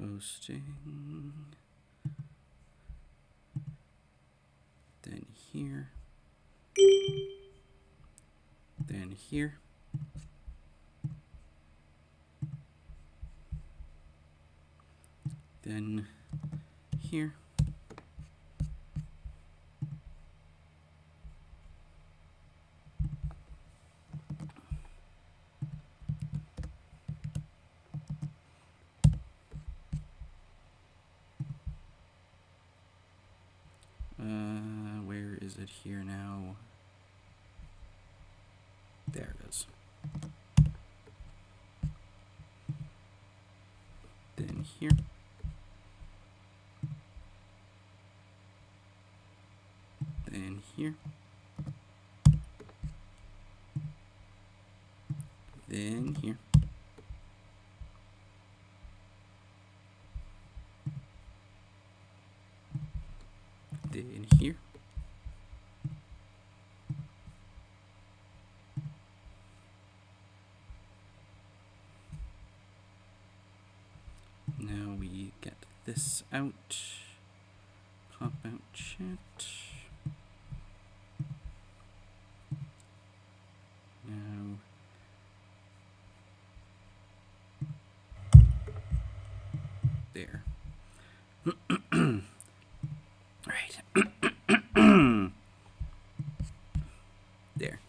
Posting. Then here. Then here. Then here. Where is it here now? There it is. Then here. Then here. Then here. Then here. Now we get this out. Pop out chat. Now there. There.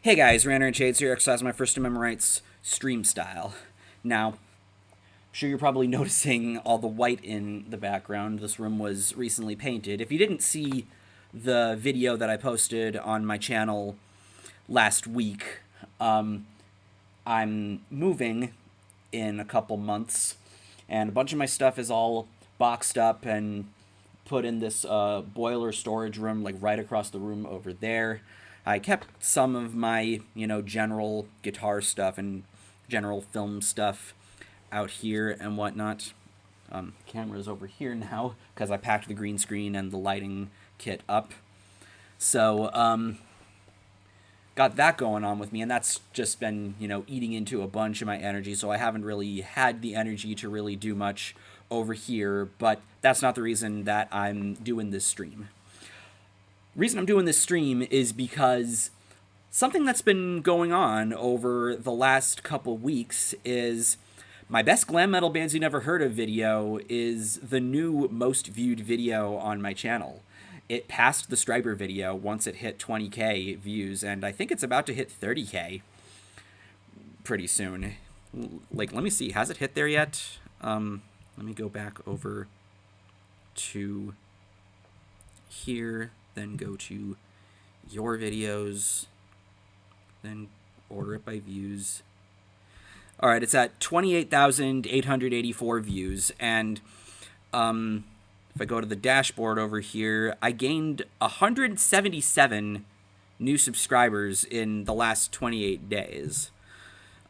Hey guys, RanterInShades here, exercise my First Amendment rights stream style. Now, I'm sure you're probably noticing all the white in the background. This room was recently painted. If you didn't see the video that I posted on my channel last week, I'm moving in a couple months, and a bunch of my stuff is all boxed up and put in this boiler storage room, like right across the room over there. I kept some of my, general guitar stuff and general film stuff out here and whatnot. Camera's over here now because I packed the green screen and the lighting kit up. So, got that going on with me, and that's just been, eating into a bunch of my energy, so I haven't really had the energy to really do much over here, but that's not the reason that I'm doing this stream. The reason I'm doing this stream is because something that's been going on over the last couple weeks is my best glam metal bands you never heard of video is the new most viewed video on my channel. It passed the Striper video once it hit 20k views, and I think it's about to hit 30k pretty soon. Like, let me see, has it hit there yet? Let me go back over to here, then go to your videos, then order it by views. All right, it's at 28,884 views, and if I go to the dashboard over here, I gained 177 new subscribers in the last 28 days.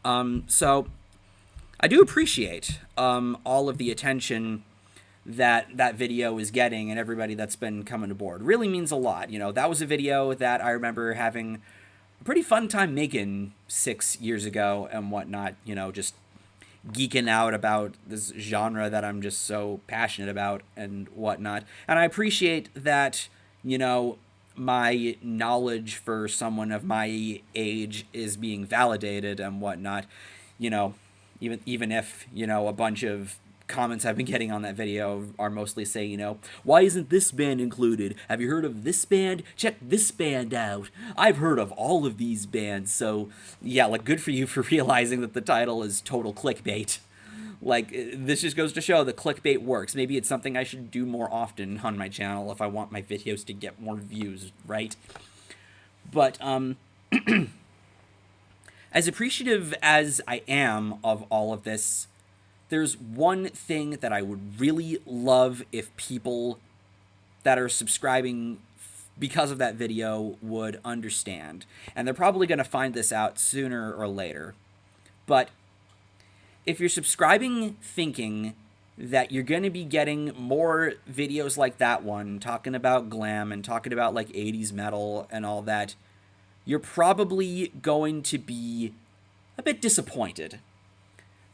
So I do appreciate all of the attention that video is getting and everybody that's been coming aboard. It really means a lot. That was a video that I remember having a pretty fun time making 6 years ago and whatnot, just geeking out about this genre that I'm just so passionate about and whatnot. And I appreciate that, my knowledge for someone of my age is being validated and whatnot. Even if, a bunch of comments I've been getting on that video are mostly saying, why isn't this band included? Have you heard of this band? Check this band out. I've heard of all of these bands. So, yeah, good for you for realizing that the title is total clickbait. This just goes to show that clickbait works. Maybe it's something I should do more often on my channel if I want my videos to get more views, right? But, as appreciative as I am of all of this, there's one thing that I would really love if people that are subscribing because of that video would understand. And they're probably going to find this out sooner or later. But if you're subscribing thinking that you're going to be getting more videos like that one, talking about glam and talking about 80s metal and all that, you're probably going to be a bit disappointed.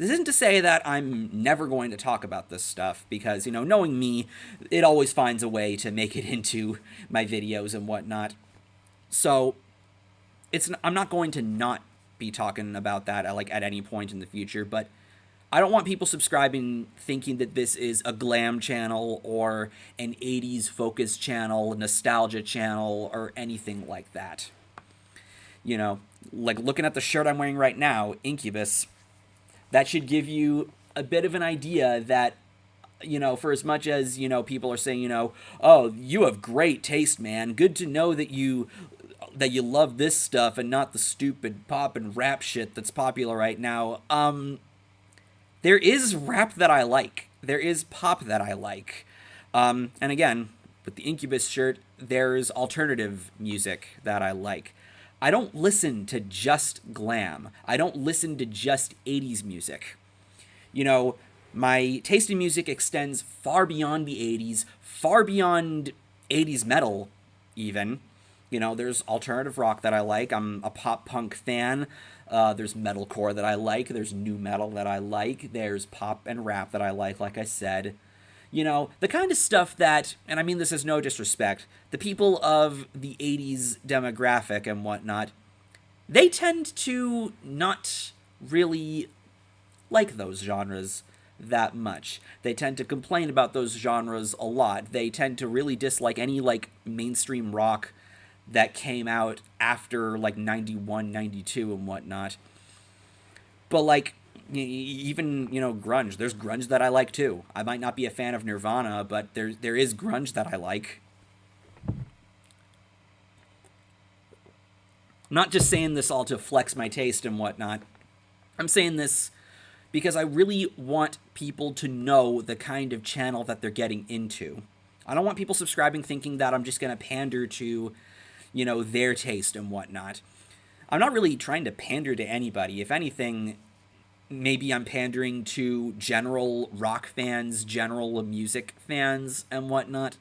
This isn't to say that I'm never going to talk about this stuff, because, knowing me, it always finds a way to make it into my videos and whatnot. So, I'm not going to not be talking about that at any point in the future, but I don't want people subscribing thinking that this is a glam channel or an 80s focus channel, a nostalgia channel, or anything like that. Looking at the shirt I'm wearing right now, Incubus, that should give you a bit of an idea that, for as much as, people are saying, oh, you have great taste, man. Good to know that you love this stuff and not the stupid pop and rap shit that's popular right now. There is rap that I like. There is pop that I like. And again, with the Incubus shirt, there's alternative music that I like. I don't listen to just glam. I don't listen to just 80s music. My taste in music extends far beyond the 80s, far beyond 80s metal, even. There's alternative rock that I like. I'm a pop punk fan. There's metalcore that I like. There's new metal that I like. There's pop and rap that I like I said. The kind of stuff that, and I mean this is no disrespect, the people of the 80s demographic and whatnot, they tend to not really like those genres that much. They tend to complain about those genres a lot. They tend to really dislike any, mainstream rock that came out after, 91, 92 and whatnot. But, even, grunge. There's grunge that I like, too. I might not be a fan of Nirvana, but there is grunge that I like. I'm not just saying this all to flex my taste and whatnot. I'm saying this because I really want people to know the kind of channel that they're getting into. I don't want people subscribing thinking that I'm just going to pander to, their taste and whatnot. I'm not really trying to pander to anybody. If anything, maybe I'm pandering to general rock fans, general music fans, and whatnot.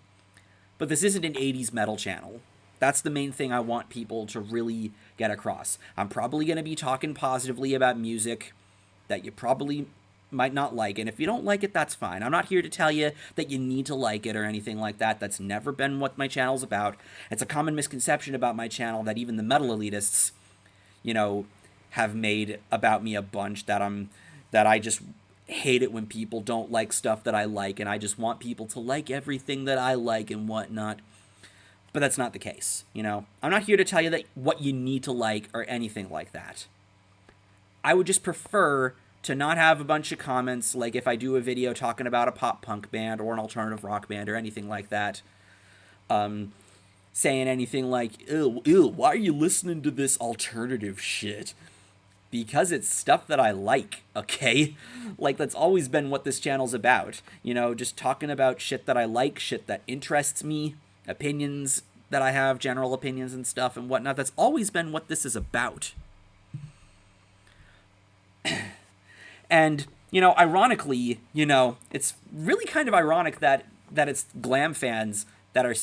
But this isn't an 80s metal channel. That's the main thing I want people to really get across. I'm probably going to be talking positively about music that you probably might not like, and if you don't like it, that's fine. I'm not here to tell you that you need to like it or anything like that. That's never been what my channel's about. It's a common misconception about my channel that even the metal elitists, have made about me a bunch, that I just hate it when people don't like stuff that I like, and I just want people to like everything that I like and whatnot. But that's not the case, I'm not here to tell you that what you need to like or anything like that. I would just prefer to not have a bunch of comments, like if I do a video talking about a pop punk band or an alternative rock band or anything like that, saying anything like, ew, why are you listening to this alternative shit? Because it's stuff that I like, okay? That's always been what this channel's about. Just talking about shit that I like, shit that interests me, opinions that I have, general opinions and stuff and whatnot. That's always been what this is about. And, ironically, it's really kind of ironic that it's glam fans that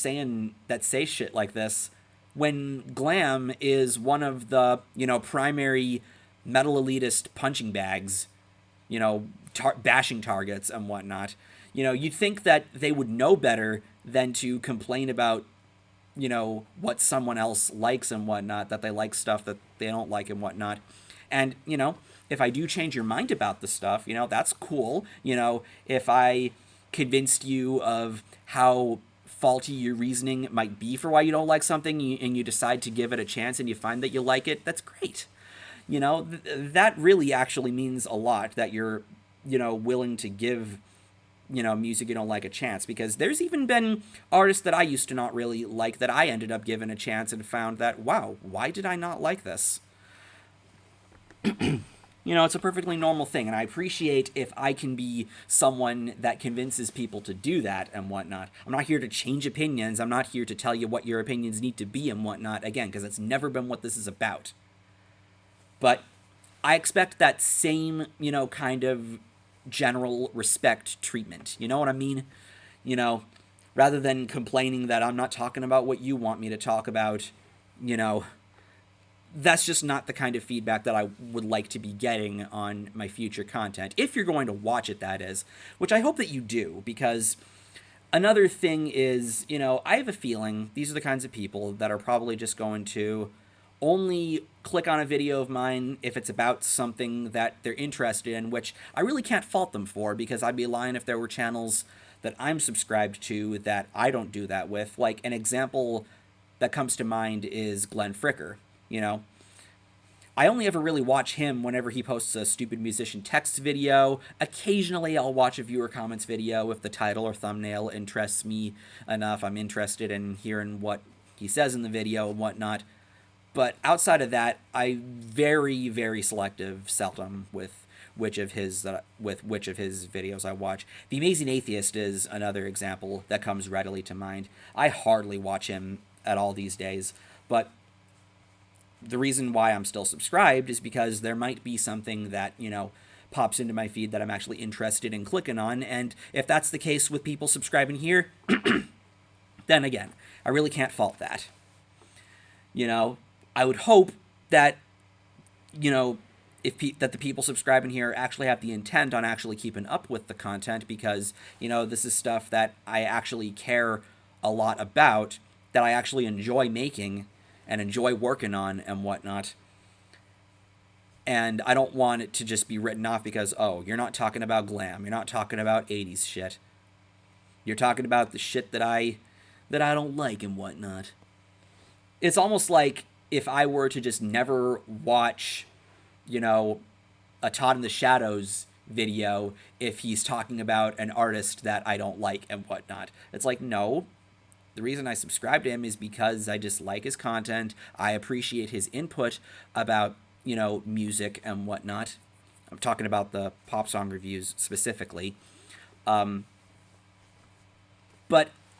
say shit like this, when glam is one of the, primary metal elitist punching bags, bashing targets and whatnot. You'd think that they would know better than to complain about, what someone else likes and whatnot, that they like stuff that they don't like and whatnot. And, if I do change your mind about the stuff, that's cool. If I convinced you of how faulty your reasoning might be for why you don't like something, and you decide to give it a chance and you find that you like it, that's great. That really actually means a lot, that you're, willing to give, music you don't like a chance. Because there's even been artists that I used to not really like that I ended up giving a chance and found that, wow, why did I not like this? It's a perfectly normal thing, and I appreciate if I can be someone that convinces people to do that and whatnot. I'm not here to change opinions. I'm not here to tell you what your opinions need to be and whatnot, again, because it's never been what this is about. But I expect that same, kind of general respect treatment. You know what I mean? Rather than complaining that I'm not talking about what you want me to talk about, that's just not the kind of feedback that I would like to be getting on my future content. If you're going to watch it, that is, which I hope that you do, because another thing is, I have a feeling these are the kinds of people that are probably just going to only click on a video of mine if it's about something that they're interested in, which I really can't fault them for, because I'd be lying if there were channels that I'm subscribed to that I don't do that with. Like, an example that comes to mind is Glenn Fricker. I only ever really watch him whenever he posts a stupid musician text video. Occasionally I'll watch a viewer comments video if the title or thumbnail interests me enough. I'm interested in hearing what he says in the video and whatnot. But outside of that, I'm very, very seldom with which of his videos I watch. The Amazing Atheist is another example that comes readily to mind. I hardly watch him at all these days, but the reason why I'm still subscribed is because there might be something that, pops into my feed that I'm actually interested in clicking on, and if that's the case with people subscribing here, then again, I really can't fault that. I would hope that, that the people subscribing here actually have the intent on actually keeping up with the content, because, this is stuff that I actually care a lot about, that I actually enjoy making and enjoy working on and whatnot. And I don't want it to just be written off because, oh, you're not talking about glam, you're not talking about 80s shit. You're talking about the shit that I don't like and whatnot. It's almost like if I were to just never watch, a Todd in the Shadows video if he's talking about an artist that I don't like and whatnot. It's like, no. The reason I subscribe to him is because I just like his content. I appreciate his input about, music and whatnot. I'm talking about the pop song reviews specifically. But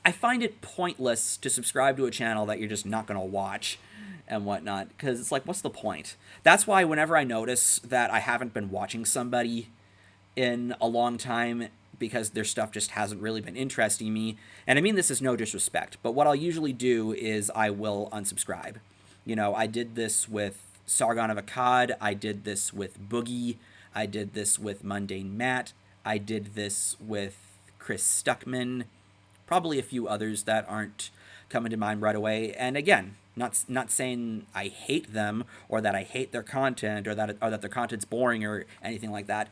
I find it pointless to subscribe to a channel that you're just not going to watch and whatnot, because it's like, what's the point? That's why whenever I notice that I haven't been watching somebody in a long time because their stuff just hasn't really been interesting me, and I mean this is no disrespect, but what I'll usually do is I will unsubscribe. I did this with Sargon of Akkad, I did this with Boogie, I did this with Mundane Matt, I did this with Chris Stuckman, probably a few others that aren't coming to mind right away. And again, not saying I hate them or that I hate their content or that their content's boring or anything like that.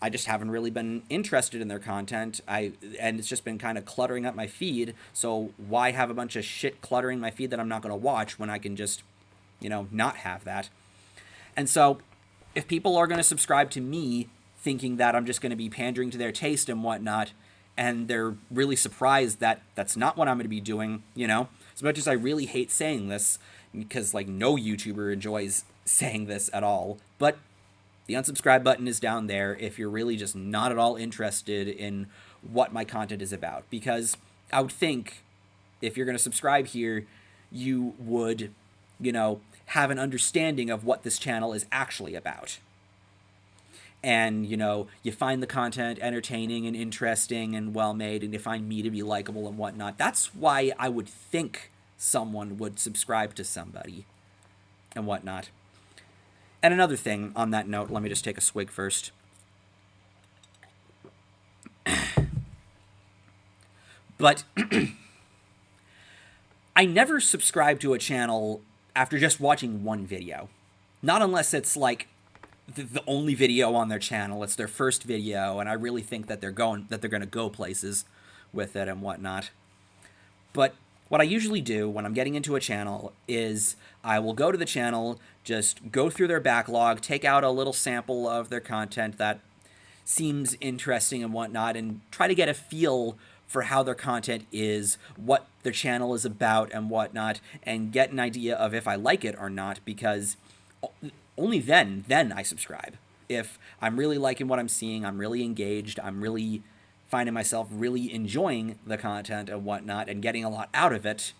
I just haven't really been interested in their content. And it's just been kind of cluttering up my feed. So why have a bunch of shit cluttering my feed that I'm not going to watch when I can just, not have that? And so if people are going to subscribe to me thinking that I'm just going to be pandering to their taste and whatnot, and they're really surprised that that's not what I'm going to be doing, as much as I really hate saying this, because no YouTuber enjoys saying this at all, but the unsubscribe button is down there if you're really just not at all interested in what my content is about. Because I would think if you're going to subscribe here, you would, have an understanding of what this channel is actually about. And, you find the content entertaining and interesting and well-made, and you find me to be likable and whatnot. That's why I would think someone would subscribe to somebody and whatnot. And another thing on that note, let me just take a swig first. But I never subscribe to a channel after just watching one video. Not unless it's the only video on their channel, it's their first video, and I really think that they're going to go places with it and whatnot. But what I usually do when I'm getting into a channel is I will go to the channel, just go through their backlog, take out a little sample of their content that seems interesting and whatnot, and try to get a feel for how their content is, what their channel is about and whatnot, and get an idea of if I like it or not, because only then I subscribe. If I'm really liking what I'm seeing, I'm really engaged, I'm really finding myself really enjoying the content and whatnot and getting a lot out of it,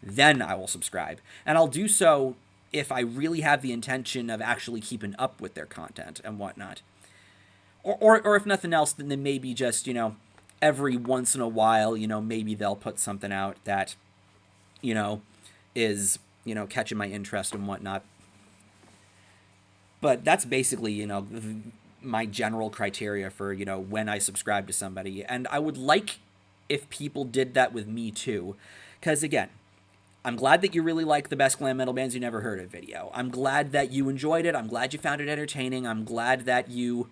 then I will subscribe. And I'll do so if I really have the intention of actually keeping up with their content and whatnot. Or if nothing else, then maybe just, every once in a while, maybe they'll put something out that, is, catching my interest and whatnot. But that's basically, my general criteria for, when I subscribe to somebody. And I would like if people did that with me too. Because again, I'm glad that you really like the best glam metal bands you never heard of video. I'm glad that you enjoyed it. I'm glad you found it entertaining. I'm glad that you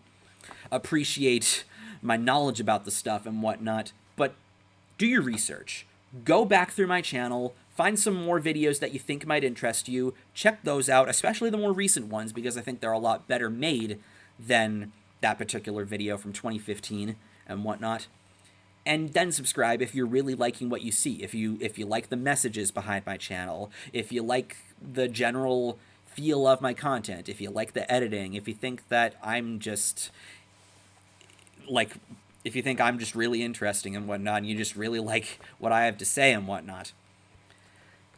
appreciate my knowledge about the stuff and whatnot. But do your research. Go back through my channel. Find some more videos that you think might interest you. Check those out, especially the more recent ones, because I think they're a lot better made than that particular video from 2015 and whatnot. And then subscribe if you're really liking what you see. If you like the messages behind my channel, if you like the general feel of my content, if you like the editing, if you think that I'm just if you think I'm just really interesting and whatnot, and you just really like what I have to say and whatnot.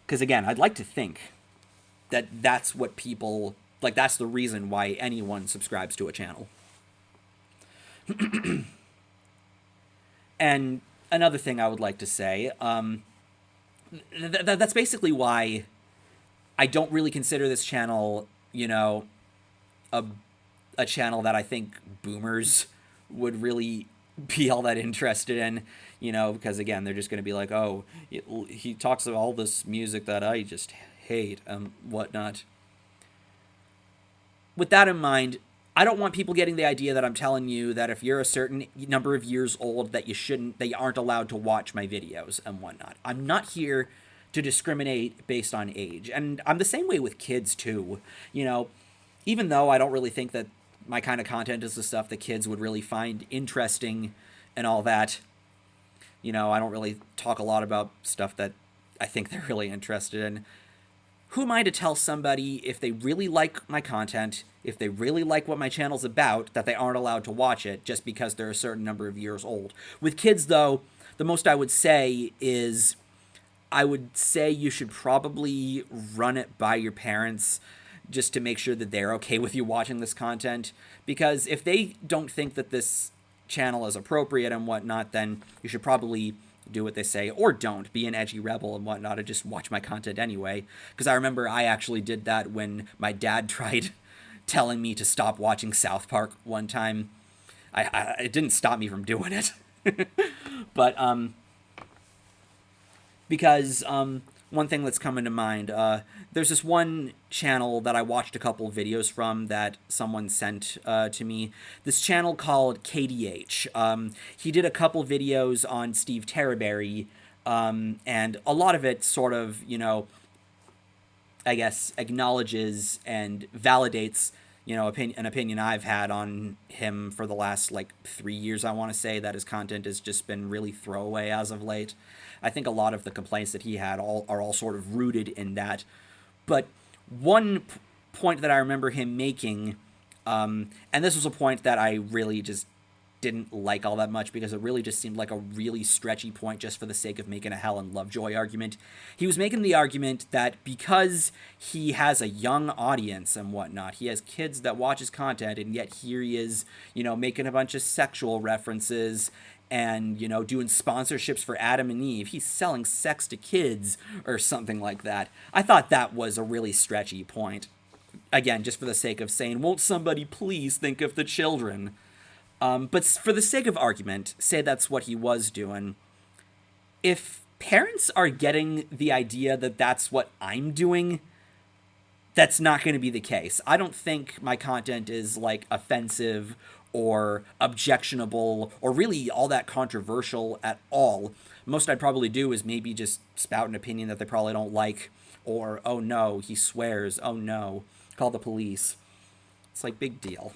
Because again, I'd like to think that that's what people, that's the reason why anyone subscribes to a channel. And another thing I would like to say, that's basically why I don't really consider this channel, a channel that I think boomers would really be all that interested in, because again, they're just going to be like, oh, he talks about all this music that I just hate and whatnot. With that in mind, I don't want people getting the idea that I'm telling you that if you're a certain number of years old that you aren't allowed to watch my videos and whatnot. I'm not here to discriminate based on age. And I'm the same way with kids too. Even though I don't really think that my kind of content is the stuff that kids would really find interesting and all that. I don't really talk a lot about stuff that I think they're really interested in. Who am I to tell somebody if they really like my content, if they really like what my channel's about, that they aren't allowed to watch it just because they're a certain number of years old? With kids, though, the most I would say is I would say you should probably run it by your parents just to make sure that they're okay with you watching this content. Because if they don't think that this channel is appropriate and whatnot, then you should probably do what they say, or don't. Be an edgy rebel and whatnot, and just watch my content anyway. Because I remember I actually did that when my dad tried telling me to stop watching South Park one time. It didn't stop me from doing it. But, because, one thing that's coming to mind, there's this one channel that I watched a couple of videos from that someone sent to me. This channel called KDH. He did a couple videos on Steve Terraberry, and a lot of it sort of, I guess, acknowledges and validates, an opinion I've had on him for the last, 3 years, I want to say, that his content has just been really throwaway as of late. I think a lot of the complaints that he had are all sort of rooted in that. But one point that I remember him making, and this was a point that I really just didn't like all that much because it really just seemed like a really stretchy point just for the sake of making a Helen Lovejoy argument. He was making the argument that because he has a young audience and whatnot, he has kids that watch his content, and yet here he is, making a bunch of sexual references and, doing sponsorships for Adam and Eve. He's selling sex to kids or something like that. I thought that was a really stretchy point. Again, just for the sake of saying, won't somebody please think of the children? But for the sake of argument, say that's what he was doing. If parents are getting the idea that that's what I'm doing, that's not going to be the case. I don't think my content is, offensive or objectionable or really all that controversial at all. Most I'd probably do is maybe just spout an opinion that they probably don't like, or, oh no, he swears, oh no, call the police. It's big deal.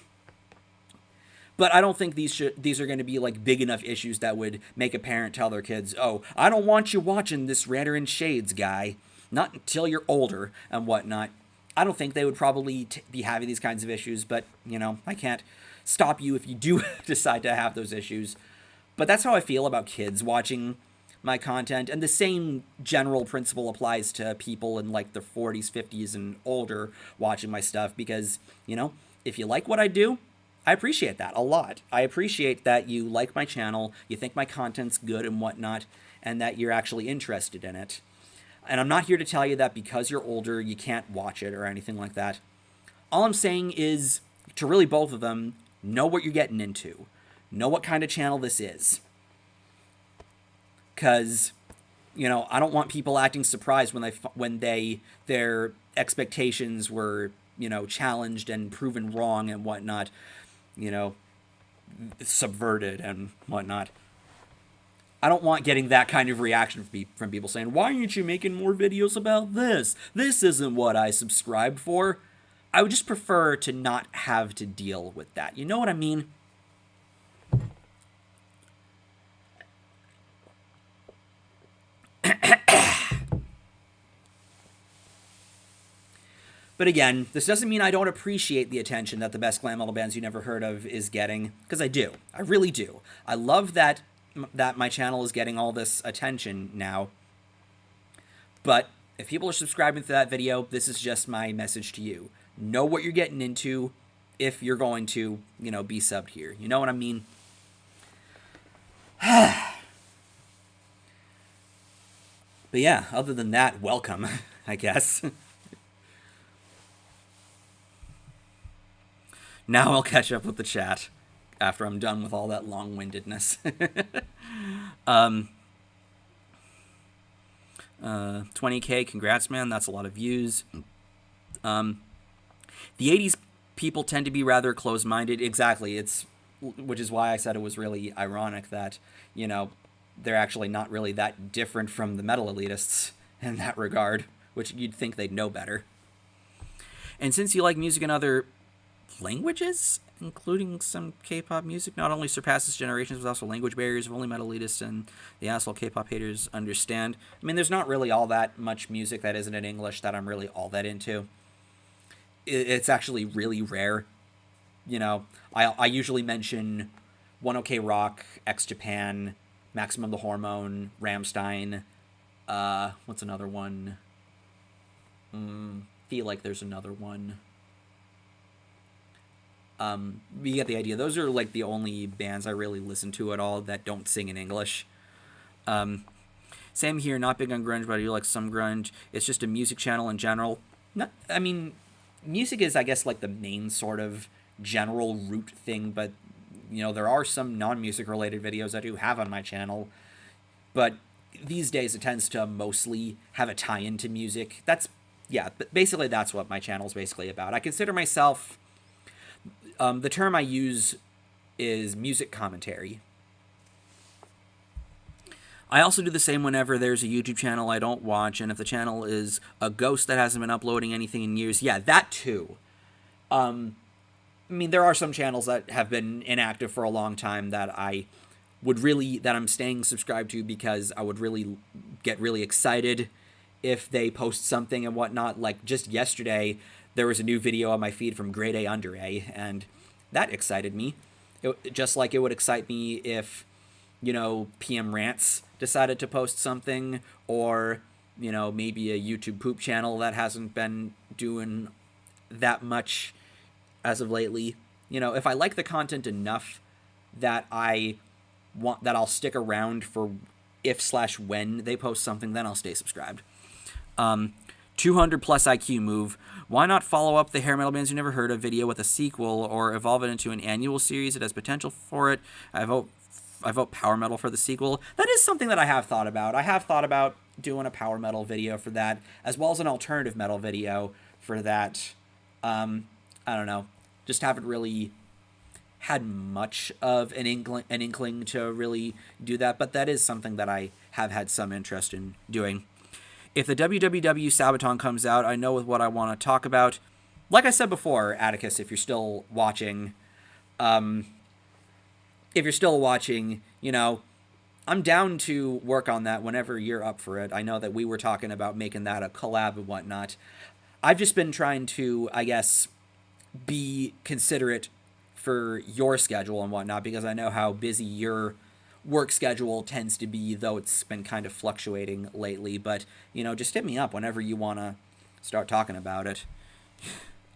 But I don't think these are going to be big enough issues that would make a parent tell their kids, oh, I don't want you watching this RanterInShades guy, not until you're older and whatnot. I don't think they would probably be having these kinds of issues, but, I can't stop you if you do decide to have those issues. But that's how I feel about kids watching my content, and the same general principle applies to people in their 40s, 50s, and older watching my stuff, because, if you like what I do, I appreciate that a lot. I appreciate that you like my channel, you think my content's good and whatnot, and that you're actually interested in it. And I'm not here to tell you that because you're older, you can't watch it or anything like that. all I'm saying is, to really both of them, know what you're getting into. Know what kind of channel this is. Because, you know, I don't want people acting surprised when their expectations were, you know, challenged and proven wrong and whatnot, you know, subverted and whatnot. I don't want getting that kind of reaction from people saying, why aren't you making more videos about this? This isn't what I subscribed for. I would just prefer to not have to deal with that. You know what I mean? But again, this doesn't mean I don't appreciate the attention that the best glam metal bands you never heard of is getting, because I do. I really do. I love that my channel is getting all this attention now. But if people are subscribing to that video, this is just my message to you. Know what you're getting into if you're going to, you know, be subbed here. You know what I mean? But yeah, other than that, welcome, I guess. Now I'll catch up with the chat after I'm done with all that long-windedness. 20K, congrats, man. That's a lot of views. The 80s people tend to be rather close-minded. Exactly. Which is why I said it was really ironic that, you know, they're actually not really that different from the metal elitists in that regard, which you'd think they'd know better. And since you like music in other languages, including some K-pop music, not only surpasses generations, but also language barriers of only metal elitists and the asshole K-pop haters understand. I mean, there's not really all that much music that isn't in English that I'm really all that into. It's actually really rare. You know, I usually mention 1OK Rock, X Japan, Maximum the Hormone, Rammstein. What's another one? Feel like there's another one. You get the idea. Those are like the only bands I really listen to at all that don't sing in English. Same here, not big on grunge, but I do like some grunge. It's just a music channel in general. I mean, music is, I guess, like the main sort of general root thing, but, you know, there are some non-music related videos I do have on my channel. But these days it tends to mostly have a tie-in to music. But basically that's what my channel is basically about. I consider myself... the term I use is music commentary. I also do the same whenever there's a YouTube channel I don't watch, and if the channel is a ghost that hasn't been uploading anything in years, yeah, that too. I mean, there are some channels that have been inactive for a long time that I'm staying subscribed to because I would really get really excited if they post something and whatnot. Like just yesterday, there was a new video on my feed from Grade A Under A, and that excited me. Just like it would excite me if, you know, PM Rants decided to post something, or, you know, maybe a YouTube poop channel that hasn't been doing that much as of lately. You know, if I like the content enough that I'll stick around for if/when they post something, then I'll stay subscribed. 200 plus IQ move. Why not follow up the hair metal bands you never heard of video with a sequel, or evolve it into an annual series? It has potential for it. I vote power metal for the sequel. That is something that I have thought about. I have thought about doing a power metal video for that, as well as an alternative metal video for that. I don't know. Just haven't really had much of an inkling to really do that, but that is something that I have had some interest in doing. If the WWW Sabaton comes out, I know what I want to talk about. Like I said before, Atticus, if you're still watching, you know, I'm down to work on that whenever you're up for it. I know that we were talking about making that a collab and whatnot. I've just been trying to, I guess, be considerate for your schedule and whatnot, because I know how busy your work schedule tends to be, though it's been kind of fluctuating lately. But, you know, just hit me up whenever you want to start talking about it.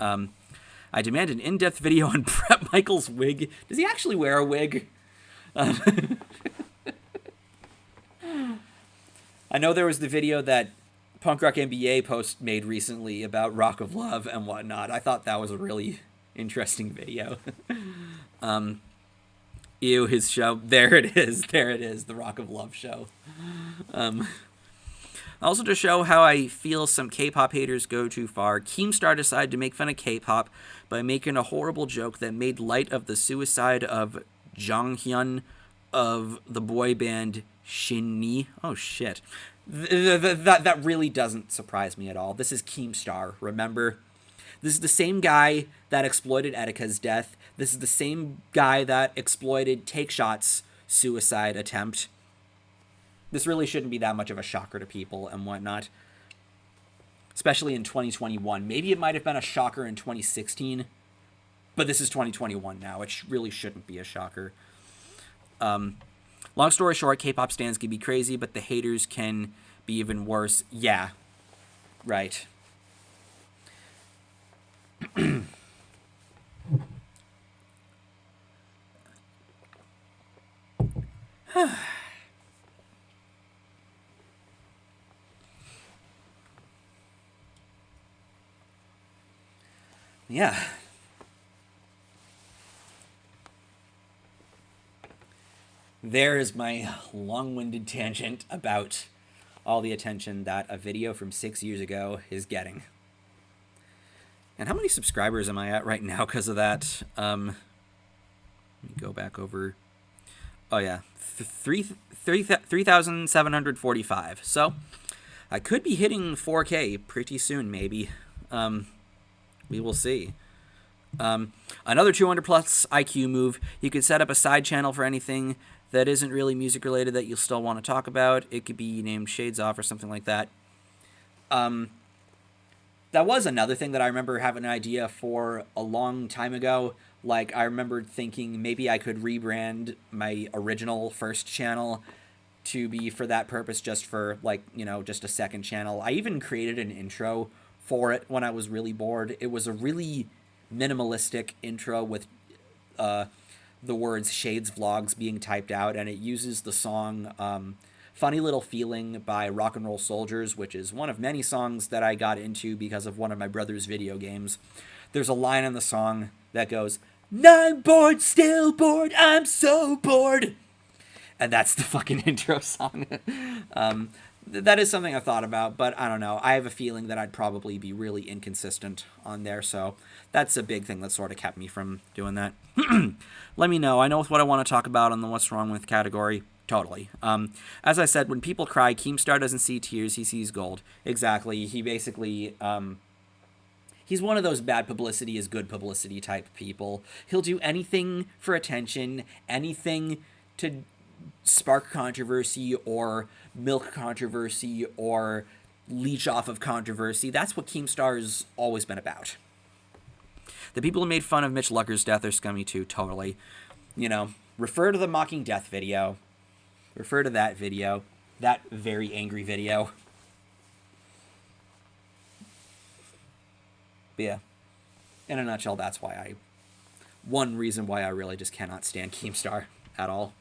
I demand an in-depth video on Brett Michaels' wig. Does he actually wear a wig? I know there was the video that punk rock MBA post made recently about Rock of Love and whatnot. I thought that was a really interesting video. Ew, his show. There it is. There it is. The Rock of Love show. Also, to show how I feel some K-pop haters go too far, Keemstar decided to make fun of K-pop by making a horrible joke that made light of the suicide of Jonghyun of the boy band Shinee. Oh, shit. That really doesn't surprise me at all. This is Keemstar, remember? This is the same guy that exploited Etika's death. This is the same guy that exploited Take Shot's suicide attempt. This really shouldn't be that much of a shocker to people and whatnot. Especially in 2021. Maybe it might have been a shocker in 2016. But this is 2021 now. It really shouldn't be a shocker. Long story short, K-pop stans can be crazy, but the haters can be even worse. Yeah. Right. Yeah. There is my long-winded tangent about all the attention that a video from 6 years ago is getting. And how many subscribers am I at right now because of that? Let me go back over. Oh, yeah. 3,745. So I could be hitting 4K pretty soon, maybe. We will see. Another 200 plus IQ move. You could set up a side channel for anything that isn't really music related that you'll still want to talk about. It could be named Shades Off or something like that. That was another thing that I remember having an idea for a long time ago. Like, I remember thinking maybe I could rebrand my original first channel to be for that purpose, just for, like, you know, just a second channel. I even created an intro for it when I was really bored. It was a really minimalistic intro with the words Shades Vlogs being typed out, and it uses the song Funny Little Feeling by Rock and Roll Soldiers, which is one of many songs that I got into because of one of my brother's video games. There's a line in the song that goes, "I'm bored, still bored, I'm so bored." And that's the fucking intro song. That is something I thought about, but I don't know. I have a feeling that I'd probably be really inconsistent on there, so that's a big thing that sort of kept me from doing that. Let me know. I know what I want to talk about on the What's Wrong With category. Totally. As I said, when people cry, Keemstar doesn't see tears, he sees gold. Exactly. He basically, he's one of those bad publicity is good publicity type people. He'll do anything for attention, anything to spark controversy or milk controversy or leech off of controversy. That's what Keemstar's always been about. The people who made fun of Mitch Lucker's death are scummy too, totally. You know, refer to the mocking death video. Refer to that video. That very angry video. But yeah, in a nutshell, that's why one reason why I really just cannot stand Keemstar at all.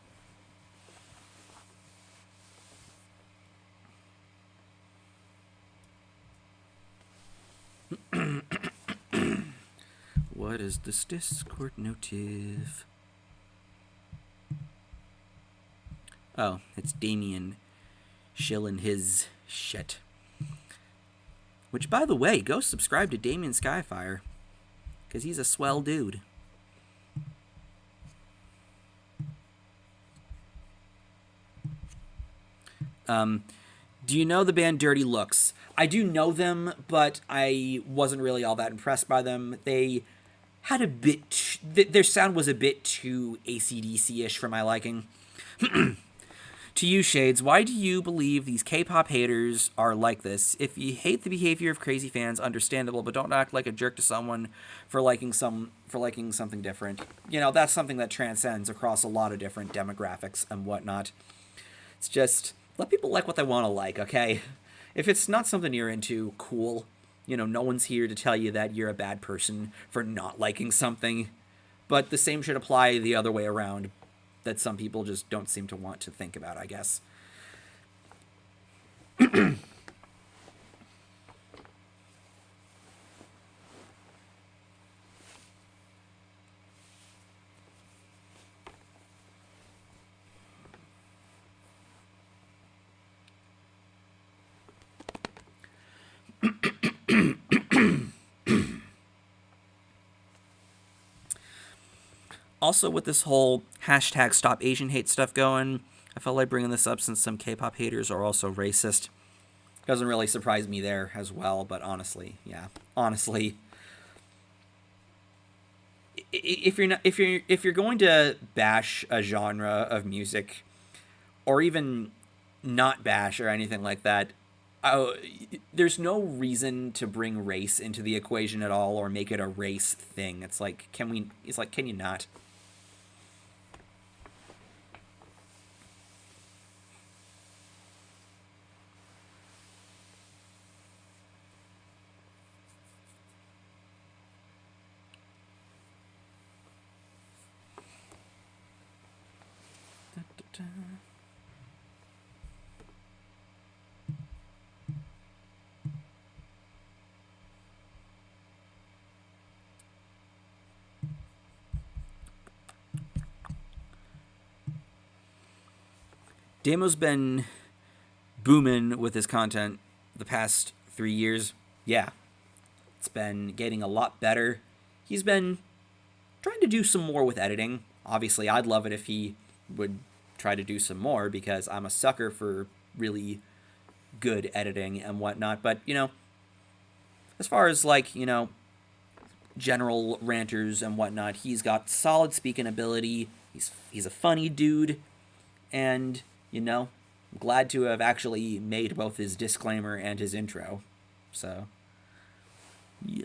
What is this Discord notif? Oh, it's Damien shilling his shit. Which, by the way, go subscribe to Damien Skyfire, because he's a swell dude. Do you know the band Dirty Looks? I do know them, but I wasn't really all that impressed by them. They had a bit... their sound was a bit too AC/DC-ish for my liking. To you, Shades, why do you believe these K-pop haters are like this? If you hate the behavior of crazy fans, understandable, but don't act like a jerk to someone for liking something different. You know, that's something that transcends across a lot of different demographics and whatnot. It's just, let people like what they want to like, okay? If it's not something you're into, cool. You know, no one's here to tell you that you're a bad person for not liking something. But the same should apply the other way around, that some people just don't seem to want to think about, I guess. Also, with this whole hashtag Stop Asian Hate stuff going, I felt like bringing this up since some K-pop haters are also racist. Doesn't really surprise me there as well, but honestly, if you're going to bash a genre of music, or even not bash or anything like that, there's no reason to bring race into the equation at all, or make it a race thing. It's like, can you not? Damo's been booming with his content the past 3 years. Yeah, it's been getting a lot better. He's been trying to do some more with editing. Obviously, I'd love it if he would try to do some more, because I'm a sucker for really good editing and whatnot. But, as far as, general ranters and whatnot, he's got solid speaking ability. He's a funny dude. And, I'm glad to have actually made both his disclaimer and his intro. So, yeah.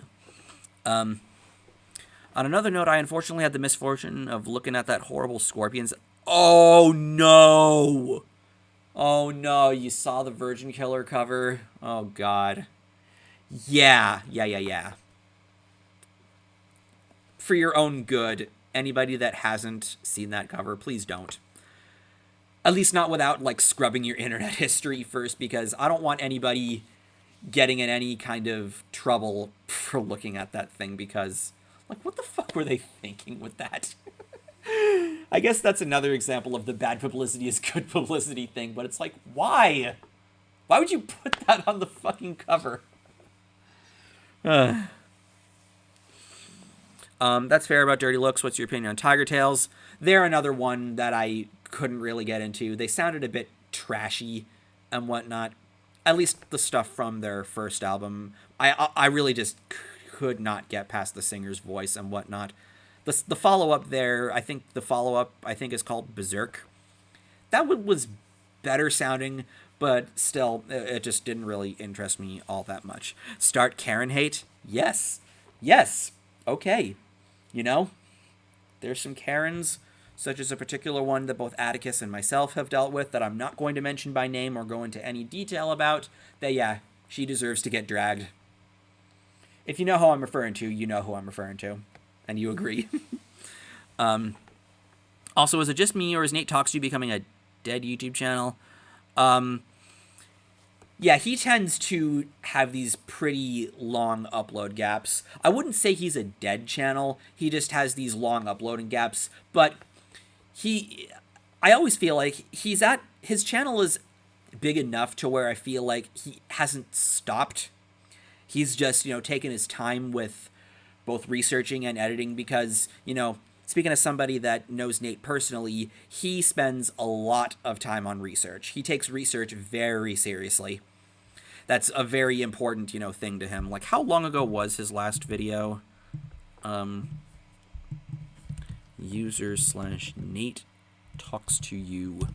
On another note, I unfortunately had the misfortune of looking at that horrible Scorpions. Oh no! Oh no, you saw the Virgin Killer cover? Oh god. Yeah. For your own good, anybody that hasn't seen that cover, please don't. At least not without, scrubbing your internet history first, because I don't want anybody getting in any kind of trouble for looking at that thing, because, what the fuck were they thinking with that? I guess that's another example of the bad publicity is good publicity thing, but it's why? Why would you put that on the fucking cover? That's fair about Dirty Looks. What's your opinion on Tiger Tails? They're another one that I couldn't really get into. They sounded a bit trashy and whatnot. At least the stuff from their first album. I really just could not get past the singer's voice and whatnot. The follow-up there, I think is called Berserk. That was better sounding, but still, it just didn't really interest me all that much. Start Karen hate? Yes. Okay. There's some Karens, such as a particular one that both Atticus and myself have dealt with, that I'm not going to mention by name or go into any detail about, that, yeah, she deserves to get dragged. If you know who I'm referring to, you know who I'm referring to. And you agree. Also, is it just me, or is NateTalksToYou becoming a dead YouTube channel? Yeah, he tends to have these pretty long upload gaps. I wouldn't say he's a dead channel. He just has these long uploading gaps. But I always feel like his channel is big enough to where I feel like he hasn't stopped. He's just, taken his time with both researching and editing, because, speaking as somebody that knows Nate personally, he spends a lot of time on research. He takes research very seriously. That's a very important, thing to him. How long ago was his last video? user/NateTalksToYou.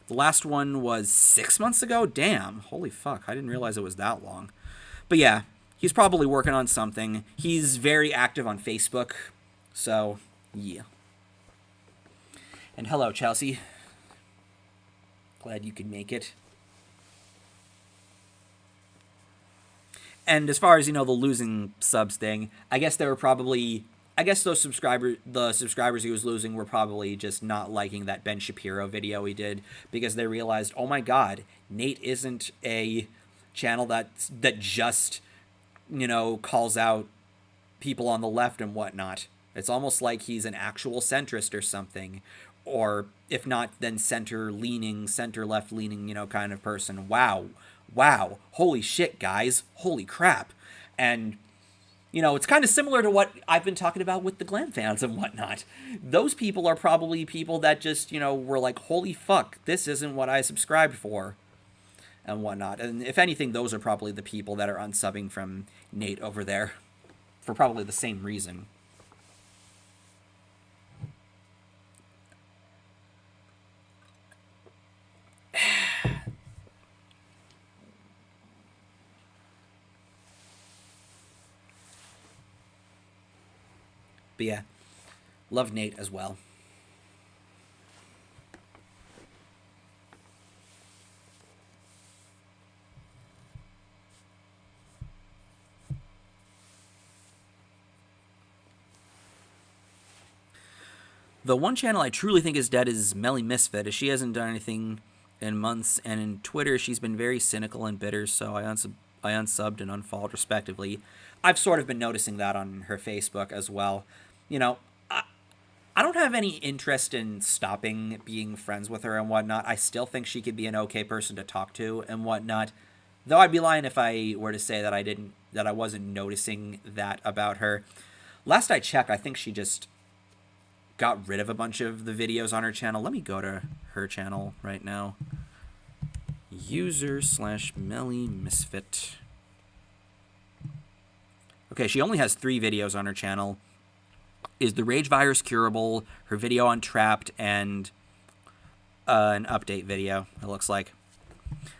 The last one was 6 months ago? Damn. Holy fuck. I didn't realize it was that long. But yeah, he's probably working on something. He's very active on Facebook. So, yeah. And hello, Chelsea. Glad you could make it. And as far as, the losing subs thing, I guess those subscribers he was losing were probably just not liking that Ben Shapiro video he did, because they realized, oh my god, Nate isn't a channel that just, calls out people on the left and whatnot. It's almost like he's an actual centrist or something, or if not, then center-left leaning, kind of person. Wow. wow, holy shit, guys, holy crap. And, you know, it's kind of similar to what I've been talking about with the Glam fans and whatnot. Those people are probably people that just, you know, were like, holy fuck, this isn't what I subscribed for and whatnot. And if anything, those are probably the people that are unsubbing from Nate over there for probably the same reason. But yeah, love Nate as well. The one channel I truly think is dead is Melly Misfit, as she hasn't done anything in months, and in Twitter she's been very cynical and bitter, so I unsubbed and unfollowed respectively. I've sort of been noticing that on her Facebook as well. You know, I don't have any interest in stopping being friends with her and whatnot. I still think she could be an okay person to talk to and whatnot. Though I'd be lying if I were to say that I wasn't noticing that about her. Last I checked, I think she just got rid of a bunch of the videos on her channel. Let me go to her channel right now. User/Melly Misfit. Okay, she only has 3 videos on her channel. Is the Rage Virus curable? Her video on Trapped, and an update video, it looks like.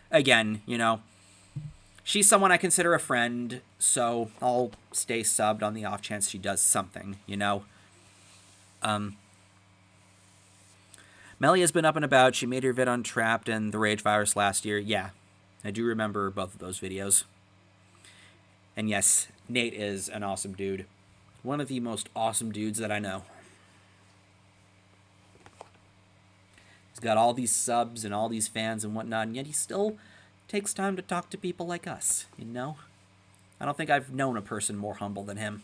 Again, you know, she's someone I consider a friend, so I'll stay subbed on the off chance she does something, you know? Melly has been up and about. She made her vid on Trapped and the Rage Virus last year. Yeah, I do remember both of those videos. And yes, Nate is an awesome dude. One of the most awesome dudes that I know. He's got all these subs and all these fans and whatnot, and yet he still takes time to talk to people like us, you know? I don't think I've known a person more humble than him.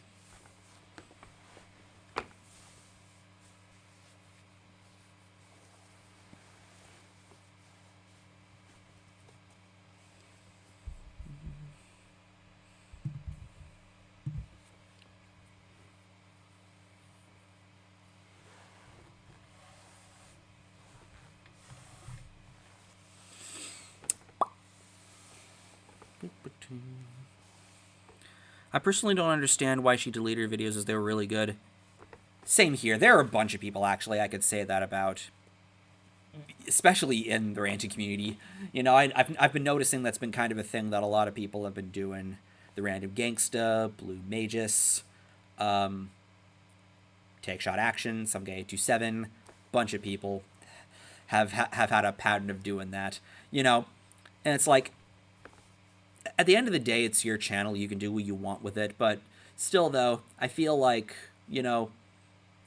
I personally don't understand why she deleted her videos, as they were really good. Same here. There are a bunch of people, actually, I could say that about, especially in the ranting community. You know, I've been noticing that's been kind of a thing that a lot of people have been doing. The Random Gangsta, Blue Magus, Take Shot Action, Some Gay 827, bunch of people have had a pattern of doing that. You know, and it's like, at the end of the day, it's your channel. You can do what you want with it. But still, though, I feel like, you know,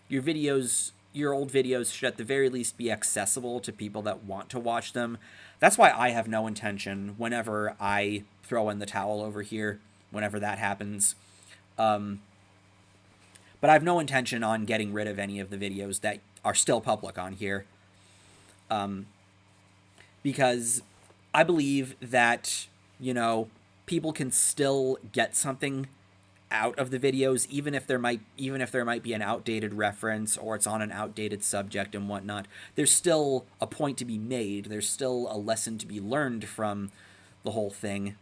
your videos, your old videos should at the very least be accessible to people that want to watch them. That's why I have no intention, whenever I throw in the towel over here, whenever that happens. But I have no intention on getting rid of any of the videos that are still public on here. Because I believe that, you know, people can still get something out of the videos, even if there might be an outdated reference or it's on an outdated subject and whatnot. There's still a point to be made. There's still a lesson to be learned from the whole thing.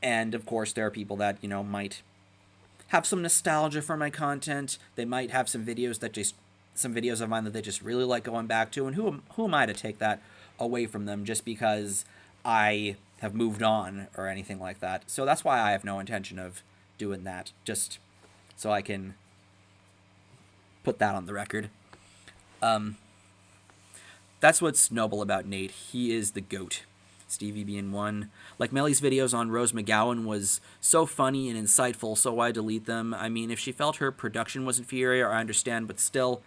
And of course, there are people that, you know, might have some nostalgia for my content. They might have some videos of mine that they just really like going back to. And who am I to take that away from them just because I have moved on or anything like that? So that's why I have no intention of doing that, just so I can put that on the record. That's what's noble about Nate. He is the GOAT. Stevie being one. Like Melly's videos on Rose McGowan was so funny and insightful, so why delete them? I mean, if she felt her production was inferior, I understand, but still,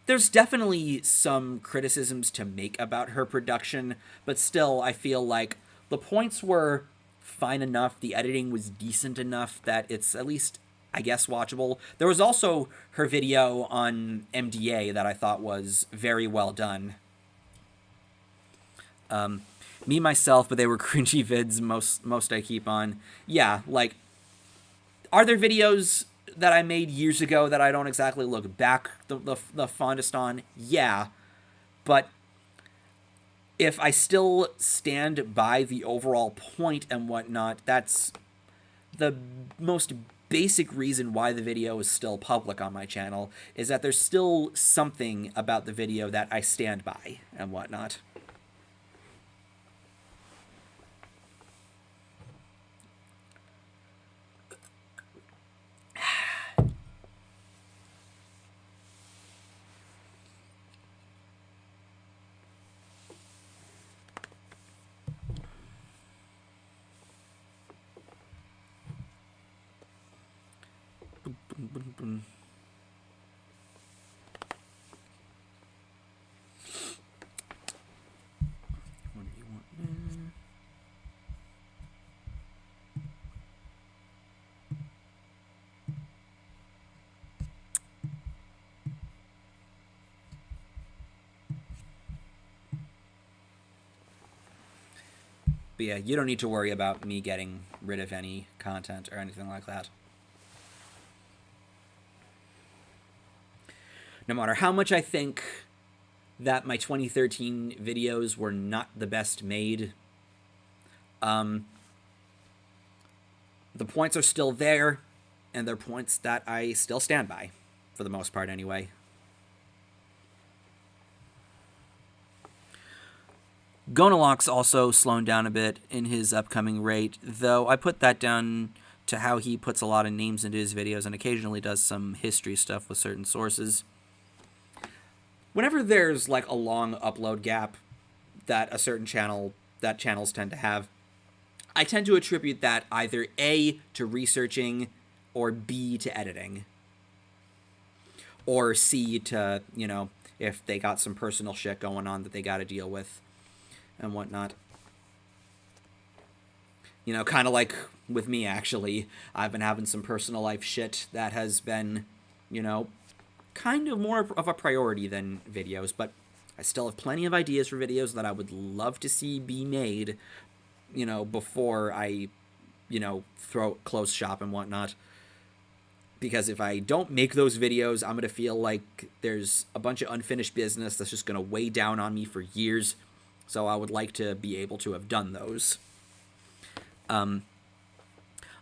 there's definitely some criticisms to make about her production, but still, I feel like the points were fine enough, the editing was decent enough that it's at least, I guess, watchable. There was also her video on MDA that I thought was very well done. Me, myself, but they were cringy vids, most I keep on. Yeah, like, are there videos that I made years ago that I don't exactly look back the fondest on? Yeah, but if I still stand by the overall point and whatnot, that's the most basic reason why the video is still public on my channel, is that there's still something about the video that I stand by and whatnot. What do you want now? But yeah, you don't need to worry about me getting rid of any content or anything like that. No matter how much I think that my 2013 videos were not the best made, the points are still there, and they're points that I still stand by, for the most part anyway. Gonalok's also slowing down a bit in his upcoming rate, though I put that down to how he puts a lot of names into his videos and occasionally does some history stuff with certain sources. Whenever there's like a long upload gap that a certain channels tend to have, I tend to attribute that either A, to researching, or B, to editing. Or C, to, you know, if they got some personal shit going on that they gotta deal with and whatnot. You know, kind of like with me, actually. I've been having some personal life shit that has been, you know, kind of more of a priority than videos, but I still have plenty of ideas for videos that I would love to see be made, you know, before I, you know, close shop and whatnot. Because if I don't make those videos, I'm going to feel like there's a bunch of unfinished business that's just going to weigh down on me for years. So I would like to be able to have done those.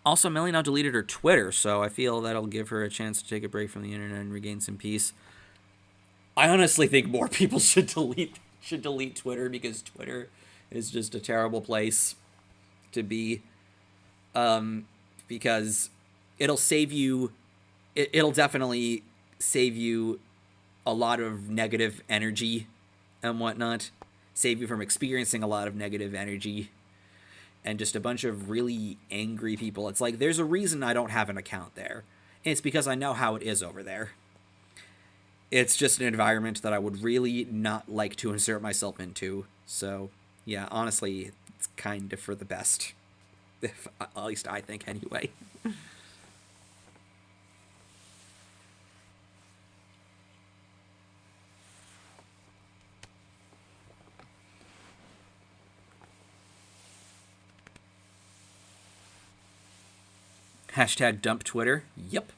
Also, Millie now deleted her Twitter, so I feel that'll give her a chance to take a break from the internet and regain some peace. I honestly think more people should delete Twitter, because Twitter is just a terrible place to be. Because it'll save you. It'll definitely save you a lot of negative energy and whatnot. Save you from experiencing a lot of negative energy and just a bunch of really angry people. It's like, there's a reason I don't have an account there. And it's because I know how it is over there. It's just an environment that I would really not like to insert myself into. So, yeah, honestly, it's kind of for the best. At least I think, anyway. Hashtag dump Twitter. Yep.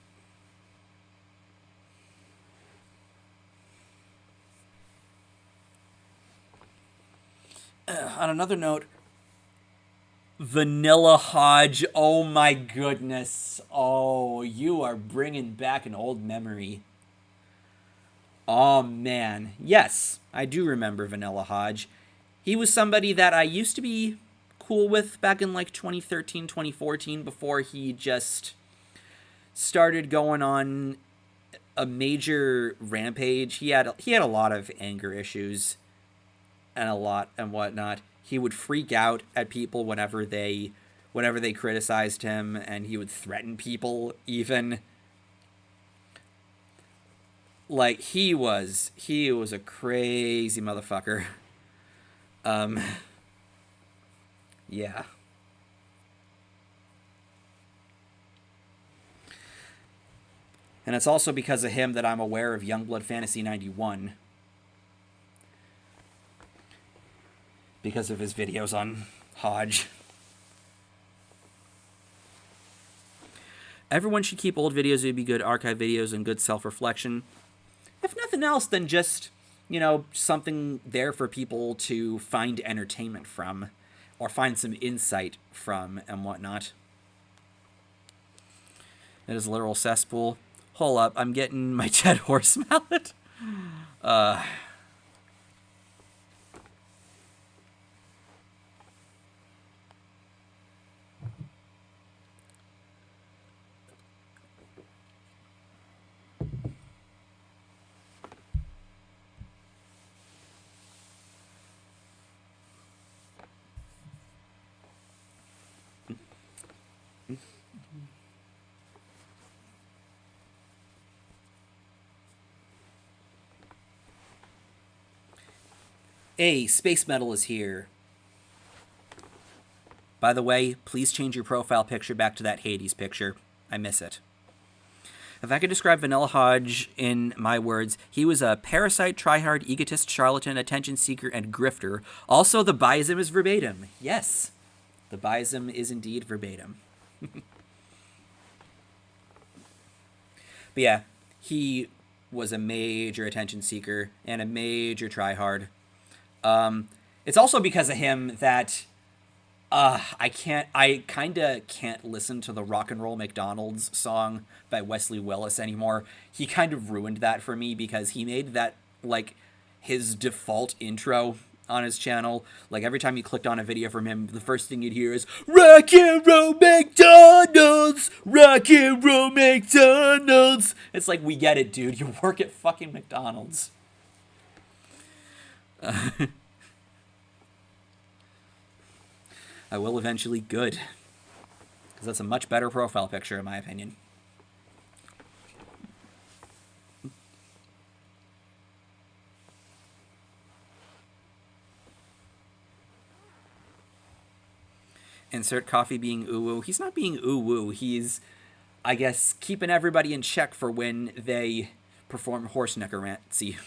On another note, Vanilla Hodge. Oh my goodness. Oh, you are bringing back an old memory. Oh man. Yes, I do remember Vanilla Hodge. He was somebody that I used to be cool with back in like 2013, 2014, before he just started going on a major rampage. He had a lot of anger issues and whatnot. He would freak out at people whenever they criticized him, and he would threaten people even. Like, he was a crazy motherfucker. Yeah. And it's also because of him that I'm aware of Youngblood Fantasy 91. because of his videos on Hodge. Everyone should keep old videos. It would be good archive videos and good self-reflection. If nothing else, then just, you know, something there for people to find entertainment from or find some insight from and whatnot. It is a literal cesspool. Hold up, I'm getting my dead horse mallet. Hey, Space Metal is here. By the way, please change your profile picture back to that Hades picture. I miss it. If I could describe Vanilla Hodge in my words, he was a parasite, tryhard, egotist, charlatan, attention seeker, and grifter. Also, the biasm is verbatim. Yes, the biasm is indeed verbatim. But yeah, he was a major attention seeker and a major tryhard. It's also because of him that I kind of can't listen to the Rock and Roll McDonald's song by Wesley Willis anymore. He kind of ruined that for me because he made that, like, his default intro on his channel. Like, every time you clicked on a video from him, the first thing you'd hear is, Rock and Roll McDonald's! Rock and Roll McDonald's! It's like, we get it, dude. You work at fucking McDonald's. I will eventually. Good. Because that's a much better profile picture, in my opinion. Insert coffee being ooh-woo. He's not being ooh-woo. He's, I guess, keeping everybody in check for when they perform horse necromancy.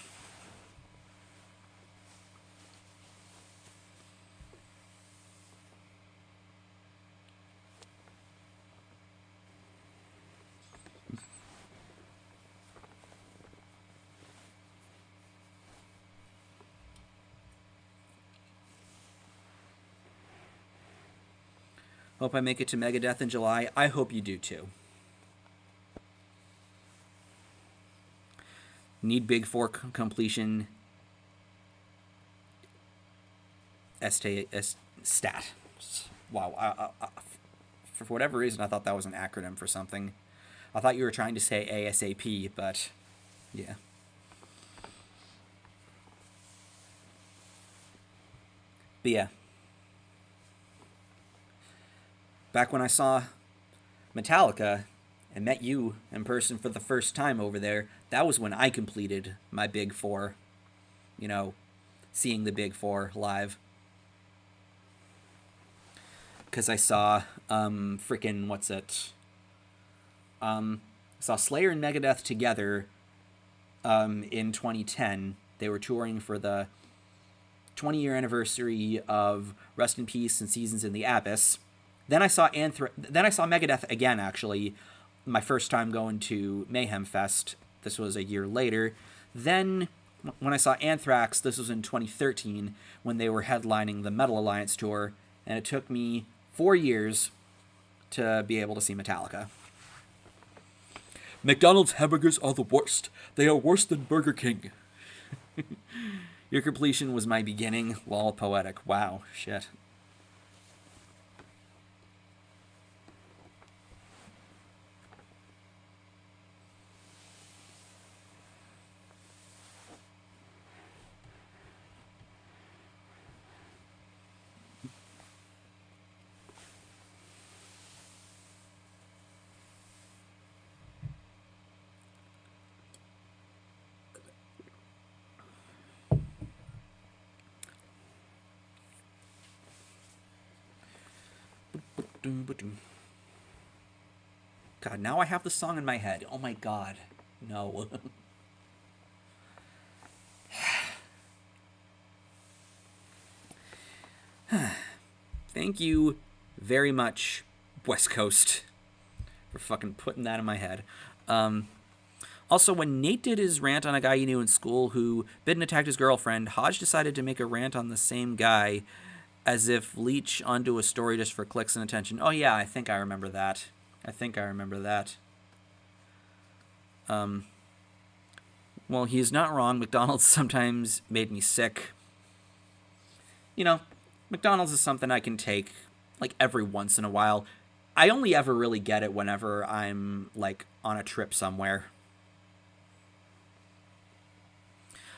Hope I make it to Megadeth in July. I hope you do too. Need Big 4 completion. Stat. Wow. For whatever reason, I thought that was an acronym for something. I thought you were trying to say ASAP, but yeah. But yeah. Back when I saw Metallica and met you in person for the first time over there, that was when I completed my Big 4. You know, seeing the Big 4 live. Because I saw, freaking, what's it? I saw Slayer and Megadeth together in 2010. They were touring for the 20-year anniversary of Rest in Peace and Seasons in the Abyss. Then I saw Megadeth again, actually, my first time going to Mayhem Fest. This was a year later. Then, when I saw Anthrax, this was in 2013, when they were headlining the Metal Alliance tour, and it took me 4 years to be able to see Metallica. McDonald's hamburgers are the worst. They are worse than Burger King. Your completion was my beginning. Lol, poetic. Wow, shit. God, now I have the song in my head. Oh my god. No. Thank you very much, West Coast, for fucking putting that in my head. Also, when Nate did his rant on a guy he knew in school who bit and attacked his girlfriend, Hodge decided to make a rant on the same guy as if leech onto a story just for clicks and attention. Oh yeah, I think I remember that. Well, he's not wrong. McDonald's sometimes made me sick. You know, McDonald's is something I can take, like, every once in a while. I only ever really get it whenever I'm, like, on a trip somewhere.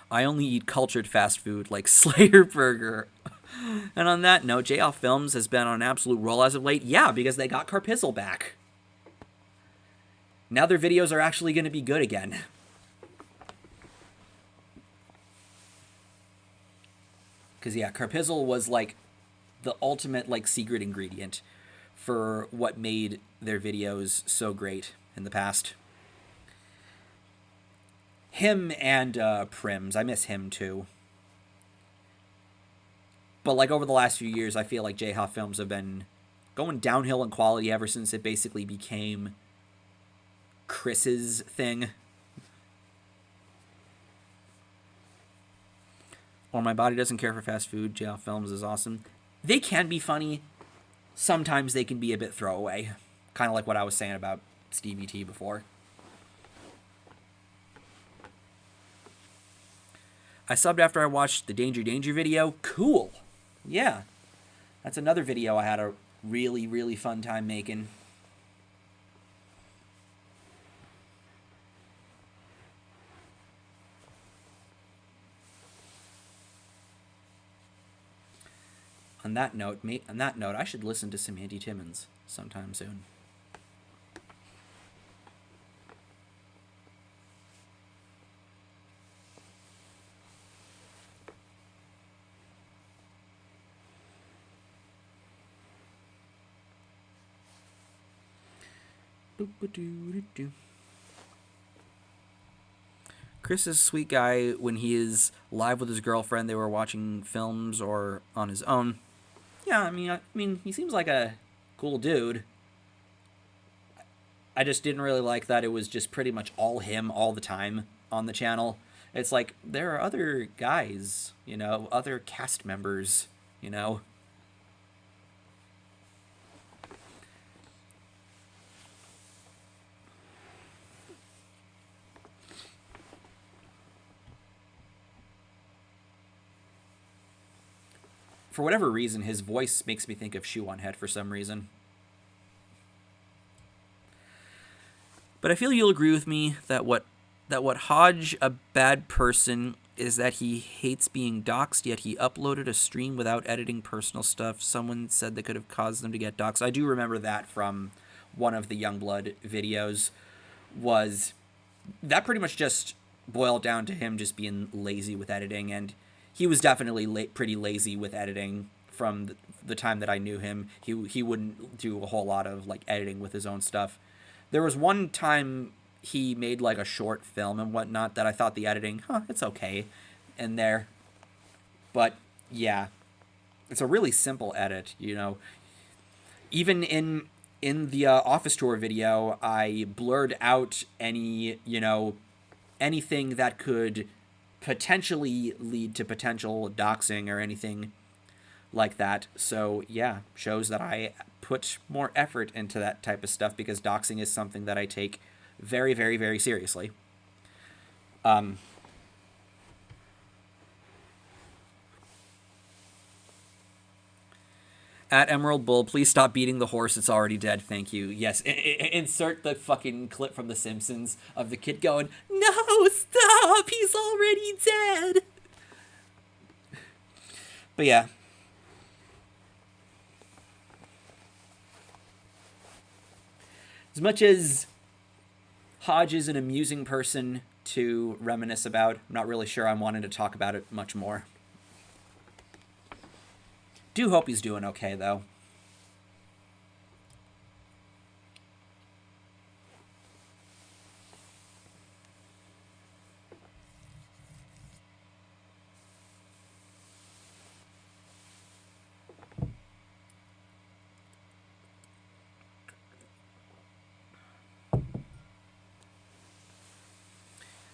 I only eat cultured fast food like Slayer Burger. And on that note, Jhofffilms has been on an absolute roll as of late. Yeah, because they got Carpizzle back. Now their videos are actually going to be good again. Because, yeah, Carpizzle was, like, the ultimate, like, secret ingredient for what made their videos so great in the past. Him and Prims. I miss him, too. But, like, over the last few years, I feel like Jhofffilms have been going downhill in quality ever since it basically became Chris's thing. Or My Body Doesn't Care for Fast Food. Jhofffilms is awesome. They can be funny. Sometimes they can be a bit throwaway. Kind of like what I was saying about Stevie T before. I subbed after I watched the Danger Danger video. Cool. Yeah. That's another video I had a really, really fun time making. On that note, I should listen to some Andy Timmons sometime soon. Chris is a sweet guy when he is live with his girlfriend. They were watching films or on his own. Yeah, I mean, he seems like a cool dude. I just didn't really like that it was just pretty much all him all the time on the channel. It's like, there are other guys, you know, other cast members, you know. For whatever reason, his voice makes me think of Shoe on Head for some reason. But I feel you'll agree with me that what Hodge a bad person is that he hates being doxxed, yet he uploaded a stream without editing personal stuff. Someone said that could have caused them to get doxxed. I do remember that from one of the Youngblood videos. Was that pretty much just boiled down to him just being lazy with editing, and he was definitely pretty lazy with editing from the time that I knew him. He wouldn't do a whole lot of, like, editing with his own stuff. There was one time he made, like, a short film and whatnot that I thought the editing, it's okay in there. But, yeah, it's a really simple edit, you know. Even in the office tour video, I blurred out any, you know, anything that could potentially lead to potential doxing or anything like that. So, yeah, shows that I put more effort into that type of stuff because doxing is something that I take very, very, very seriously. At Emerald Bull, please stop beating the horse. It's already dead. Thank you. Yes, insert the fucking clip from The Simpsons of the kid going, "No, stop! He's already dead!" But yeah. As much as Hodge is an amusing person to reminisce about, I'm not really sure I'm wanting to talk about it much more. Do hope he's doing okay, though.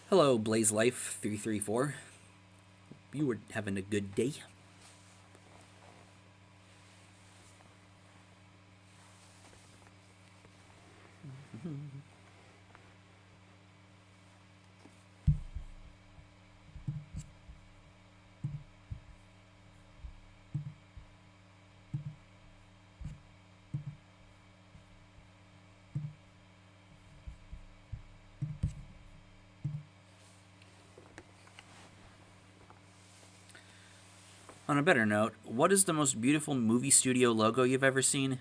Hello, Blaze Life 334. You were having a good day. On a better note, what is the most beautiful movie studio logo you've ever seen?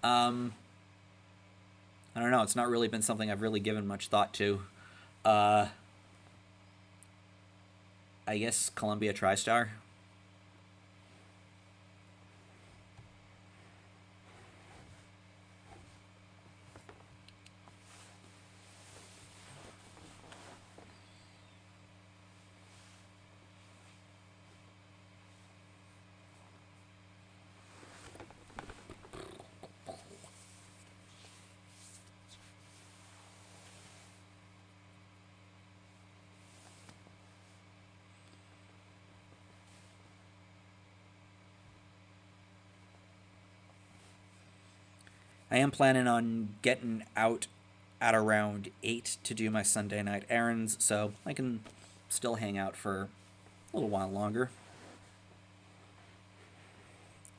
I don't know. It's not really been something I've really given much thought to. I guess Columbia TriStar. I am planning on getting out at around 8 to do my Sunday night errands, so I can still hang out for a little while longer.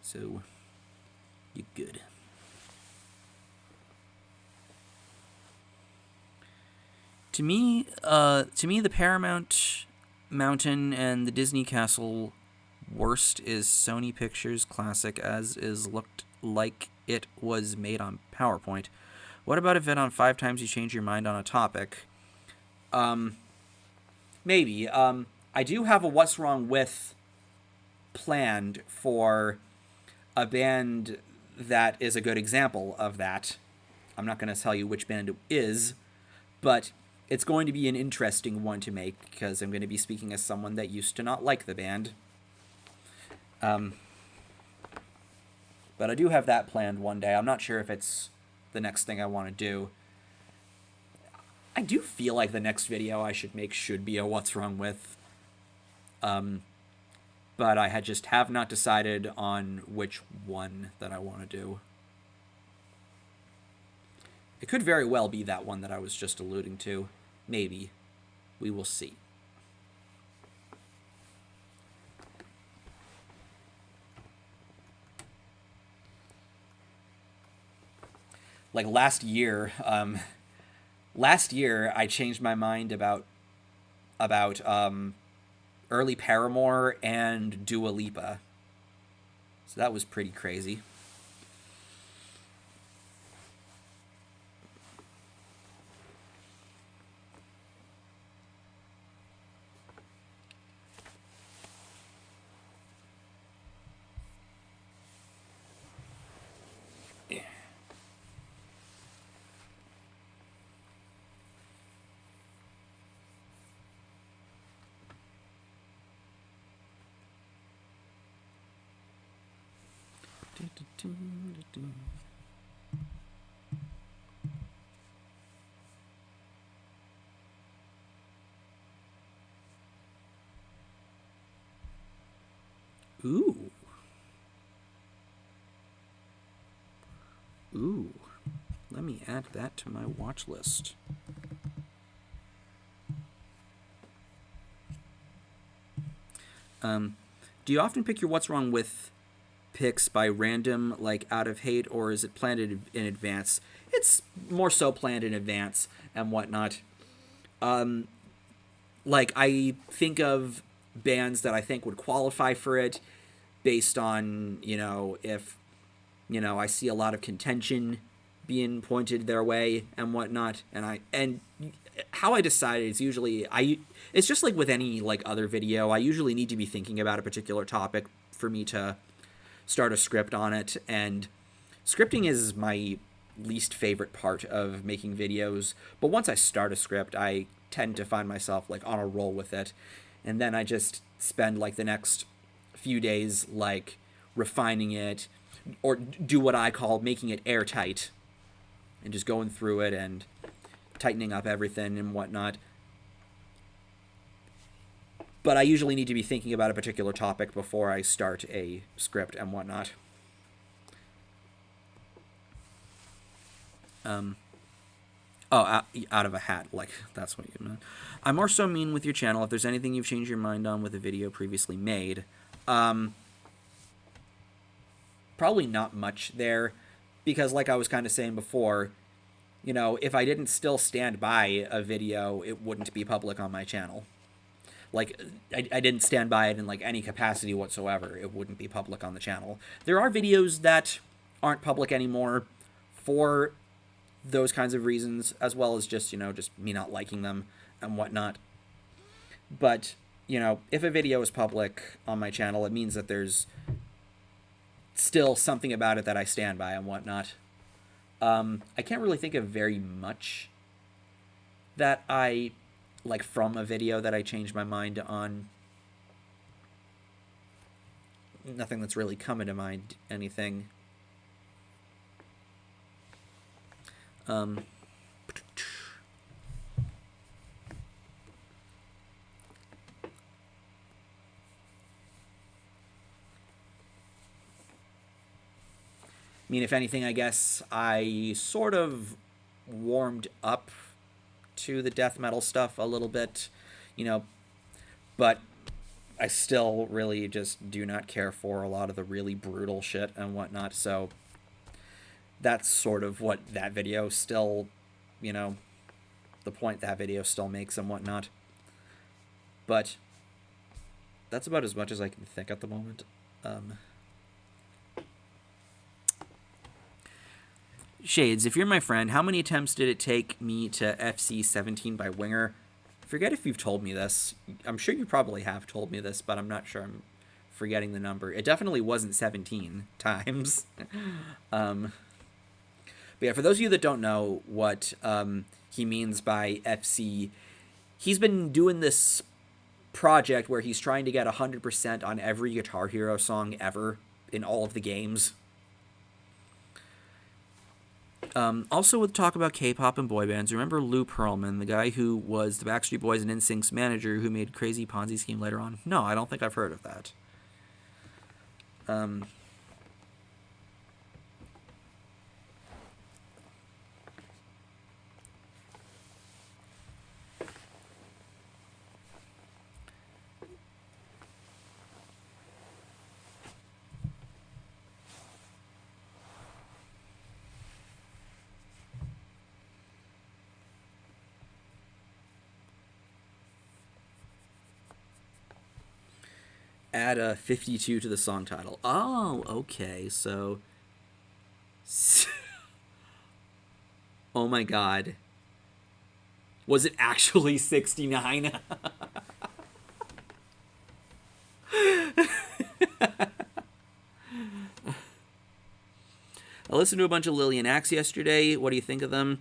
So, you good. To me, the Paramount Mountain and the Disney Castle worst is Sony Pictures Classic, as is looked like it was made on PowerPoint. What about if it on 5 times you change your mind on a topic? Maybe. I do have a What's Wrong With planned for a band that is a good example of that. I'm not going to tell you which band it is, but it's going to be an interesting one to make because I'm going to be speaking as someone that used to not like the band. But I do have that planned one day. I'm not sure if it's the next thing I want to do. I do feel like the next video I should make should be a What's Wrong With. But I just have not decided on which one that I want to do. It could very well be that one that I was just alluding to. Maybe. We will see. Like last year I changed my mind about early Paramore and Dua Lipa. So that was pretty crazy. Ooh. Ooh. Let me add that to my watch list. Do you often pick your What's Wrong With picks by random, like out of hate, or is it planned in advance? It's more so planned in advance and whatnot. Like, I think of bands that I think would qualify for it based on, if, I see a lot of contention being pointed their way and whatnot. And how I decide is usually, it's just like with any, like, other video. I usually need to be thinking about a particular topic for me to start a script on it. And scripting is my least favorite part of making videos. But once I start a script, I tend to find myself, like, on a roll with it. And then I just spend, like, the next few days, like, refining it, or do what I call making it airtight, and just going through it and tightening up everything and whatnot. but I usually need to be thinking about a particular topic before I start a script and whatnot. Oh, out of a hat, like, that's what you meant. I'm more so mean with your channel. If there's anything you've changed your mind on with a video previously made, probably not much there, because like I was kind of saying before, you know, if I didn't still stand by a video, it wouldn't be public on my channel. Like, I didn't stand by it in, like, any capacity whatsoever. It wouldn't be public on the channel. There are videos that aren't public anymore for those kinds of reasons, as well as just, you know, just me not liking them and whatnot. But, you know, if a video is public on my channel, it means that there's still something about it that I stand by and whatnot. I can't really think of very much that I, like, from a video that I changed my mind on. Nothing that's really coming to mind, anything. I mean, if anything, I guess I sort of warmed up to the death metal stuff a little bit, you know, but I still really just do not care for a lot of the really brutal shit and whatnot, so that's sort of what that video still, you know, the point that video still makes and whatnot. But that's about as much as I can think at the moment. Shades, if you're my friend, how many attempts did it take me to FC 17 by Winger? I forget if you've told me this. I'm sure you probably have told me this, but I'm not sure. I'm forgetting the number. It definitely wasn't 17 times. But yeah, for those of you that don't know what he means by FC, he's been doing this project where he's trying to get 100% on every Guitar Hero song ever in all of the games. Also, with talk about K-pop and boy bands, remember Lou Pearlman, the guy who was the Backstreet Boys and NSYNC's manager who made Crazy Ponzi Scheme later on? No, I don't think I've heard of that. Add a 52 to the song title. Oh, okay, so... Oh my god. Was it actually 69? I listened to a bunch of Lillian Axe yesterday. What do you think of them?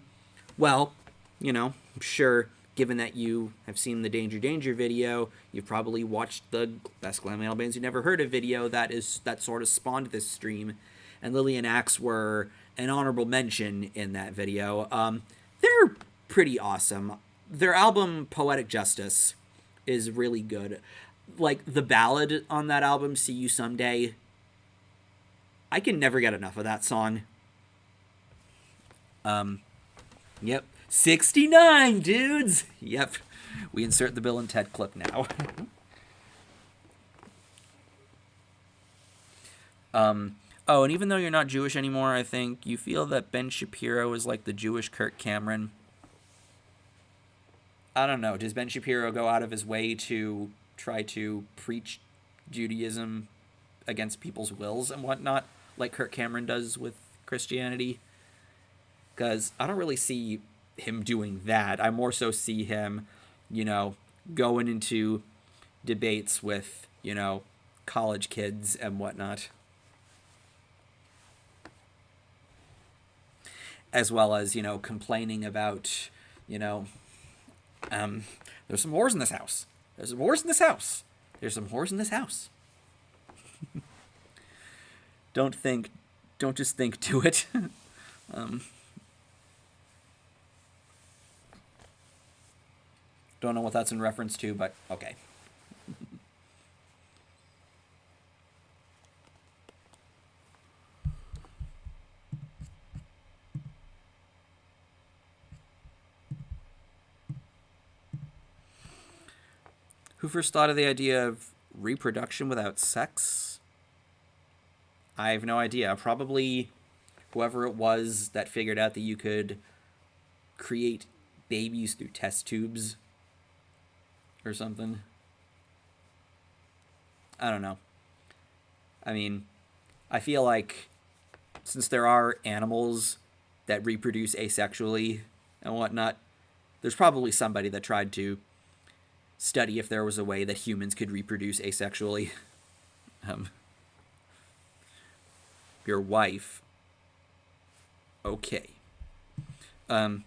Well, you know, I'm sure, given that you have seen the Danger Danger video, you've probably watched the Best Glam Metal Bands You Never Heard of video that sort of spawned this stream. And Lillian Axe were an honorable mention in that video. They're pretty awesome. Their album, Poetic Justice, is really good. Like, the ballad on that album, See You Someday, I can never get enough of that song. Yep. 69, dudes! Yep. We insert the Bill and Ted clip now. Oh, and even though you're not Jewish anymore, I think you feel that Ben Shapiro is like the Jewish Kirk Cameron. I don't know. Does Ben Shapiro go out of his way to try to preach Judaism against people's wills and whatnot, like Kirk Cameron does with Christianity? Because I don't really see him doing that. I more so see him, you know, going into debates with, you know, college kids and whatnot. As well as, you know, complaining about, you know, there's some whores in this house. There's some whores in this house. There's some whores in this house. Don't just think, do it. Don't know what that's in reference to, but okay. Who first thought of the idea of reproduction without sex? I have no idea. Probably whoever it was that figured out that you could create babies through test tubes or something. I don't know. I mean, I feel like since there are animals that reproduce asexually and whatnot, there's probably somebody that tried to study if there was a way that humans could reproduce asexually. Your wife. Okay. I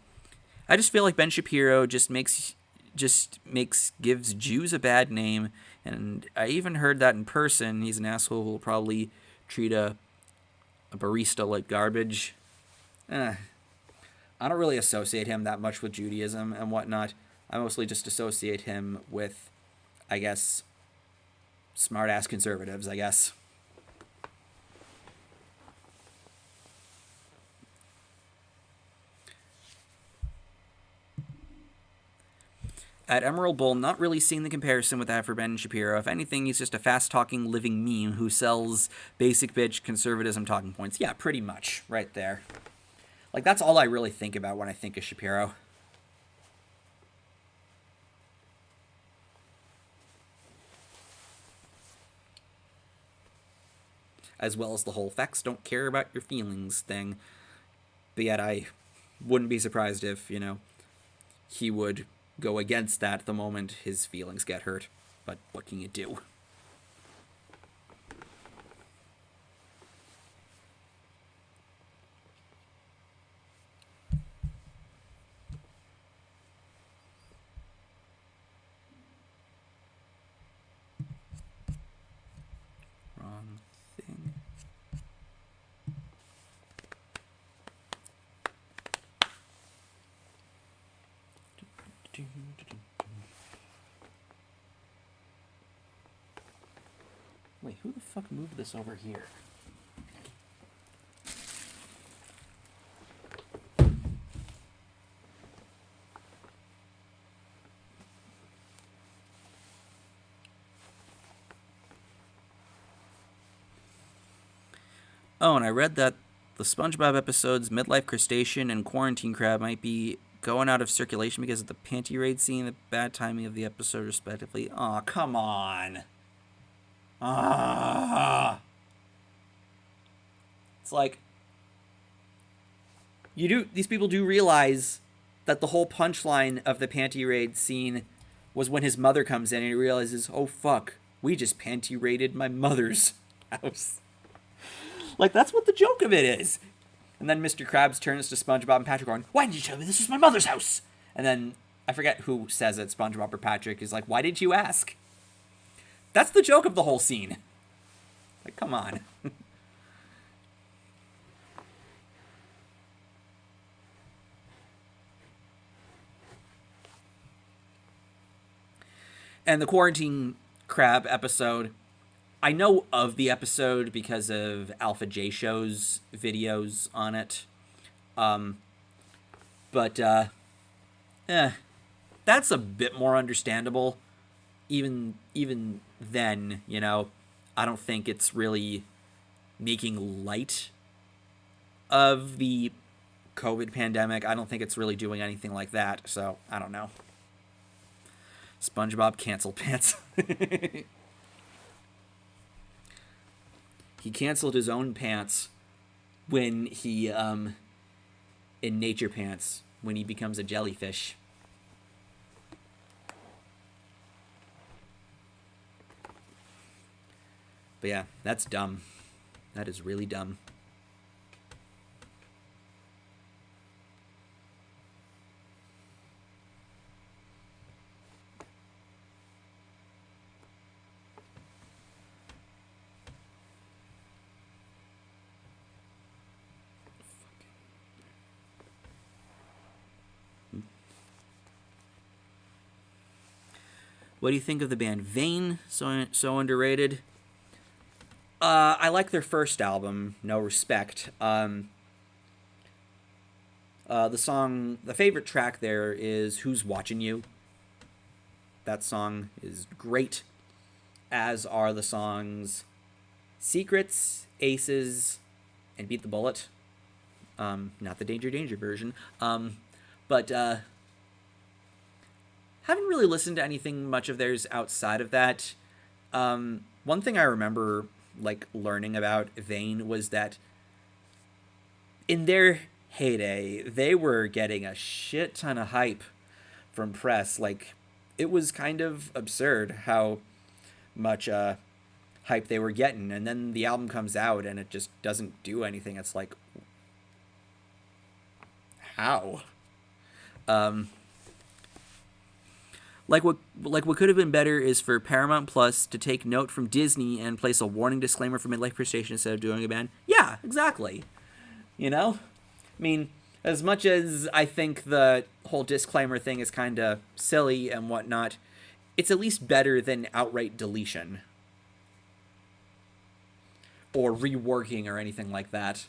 just feel like Ben Shapiro gives Jews a bad name, and I even heard that in person. He's an asshole who will probably treat a barista like garbage. I don't really associate him that much with Judaism and whatnot. I mostly just associate him with, I guess, smart-ass conservatives, I guess. At Emerald Bull, not really seeing the comparison with that for Ben Shapiro. If anything, he's just a fast-talking living meme who sells basic bitch conservatism talking points. Yeah, pretty much. Right there. Like, that's all I really think about when I think of Shapiro. As well as the whole facts don't care about your feelings thing. But yet I wouldn't be surprised if, he would go against that the moment his feelings get hurt. But what can you do? Wrong thing. Wait, who the fuck moved this over here? Oh, and I read that the Spongebob episodes Midlife Crustacean and Quarantine Crab might be going out of circulation because of the panty raid scene, the bad timing of the episode, respectively. Aw, come on. It's like, these people do realize that the whole punchline of the panty raid scene was when his mother comes in and he realizes, oh fuck, we just panty raided my mother's house. Like, that's what the joke of it is. And then Mr. Krabs turns to SpongeBob and Patrick going, why did you tell me this was my mother's house? And then, I forget who says it, SpongeBob or Patrick, is like, why did you ask? That's the joke of the whole scene. Like, come on. And the Quarantine Crab episode, I know of the episode because of Alpha J Show's videos on it. That's a bit more understandable. Even then, I don't think it's really making light of the COVID pandemic. I don't think it's really doing anything like that, so I don't know. SpongeBob cancel pants. He canceled his own pants when he, in Nature Pants, when he becomes a jellyfish. But yeah, that's dumb. That is really dumb. What do you think of the band Vane? So underrated. I like their first album, No Respect. The favorite track there is Who's Watching You. That song is great, as are the songs Secrets, Aces, and Beat the Bullet. Not the Danger Danger version. But haven't really listened to anything much of theirs outside of that. One thing I remember like learning about Vane was that in their heyday, they were getting a shit ton of hype from press. Like, it was kind of absurd how much hype they were getting, and then the album comes out and it just doesn't do anything. It's like, how? What could have been better is for Paramount Plus to take note from Disney and place a warning disclaimer for midlife frustration instead of doing a ban. Yeah, exactly. You know? I mean, as much as I think the whole disclaimer thing is kind of silly and whatnot, it's at least better than outright deletion. Or reworking or anything like that.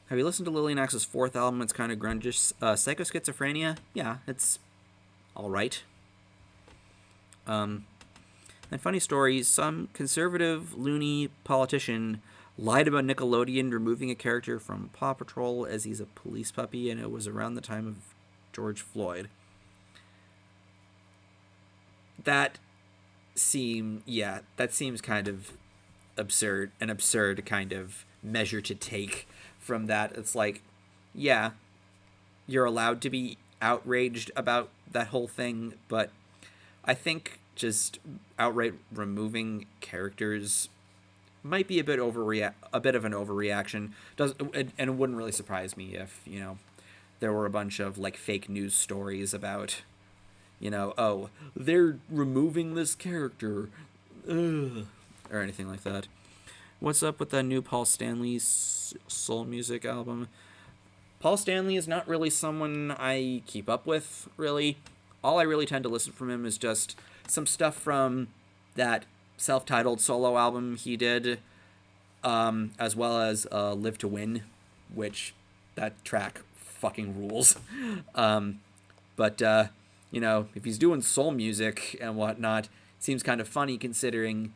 Have you listened to Lillian Axe's fourth album? It's kind of grungish. Psychoschizophrenia? Yeah, it's alright. And funny story, some conservative, loony politician lied about Nickelodeon removing a character from Paw Patrol as he's a police puppy, and it was around the time of George Floyd. That seems kind of absurd, an absurd kind of measure to take from that. It's like, yeah, you're allowed to be outraged about that whole thing, but I think just outright removing characters might be a bit of an overreaction. And it wouldn't really surprise me if, there were a bunch of like fake news stories about, oh, they're removing this character, or anything like that. What's up with that new Paul Stanley soul music album? Paul Stanley is not really someone I keep up with, really. All I really tend to listen from him is just some stuff from that self-titled solo album he did, as well as Live to Win, which that track fucking rules. But if he's doing soul music and whatnot, it seems kind of funny considering,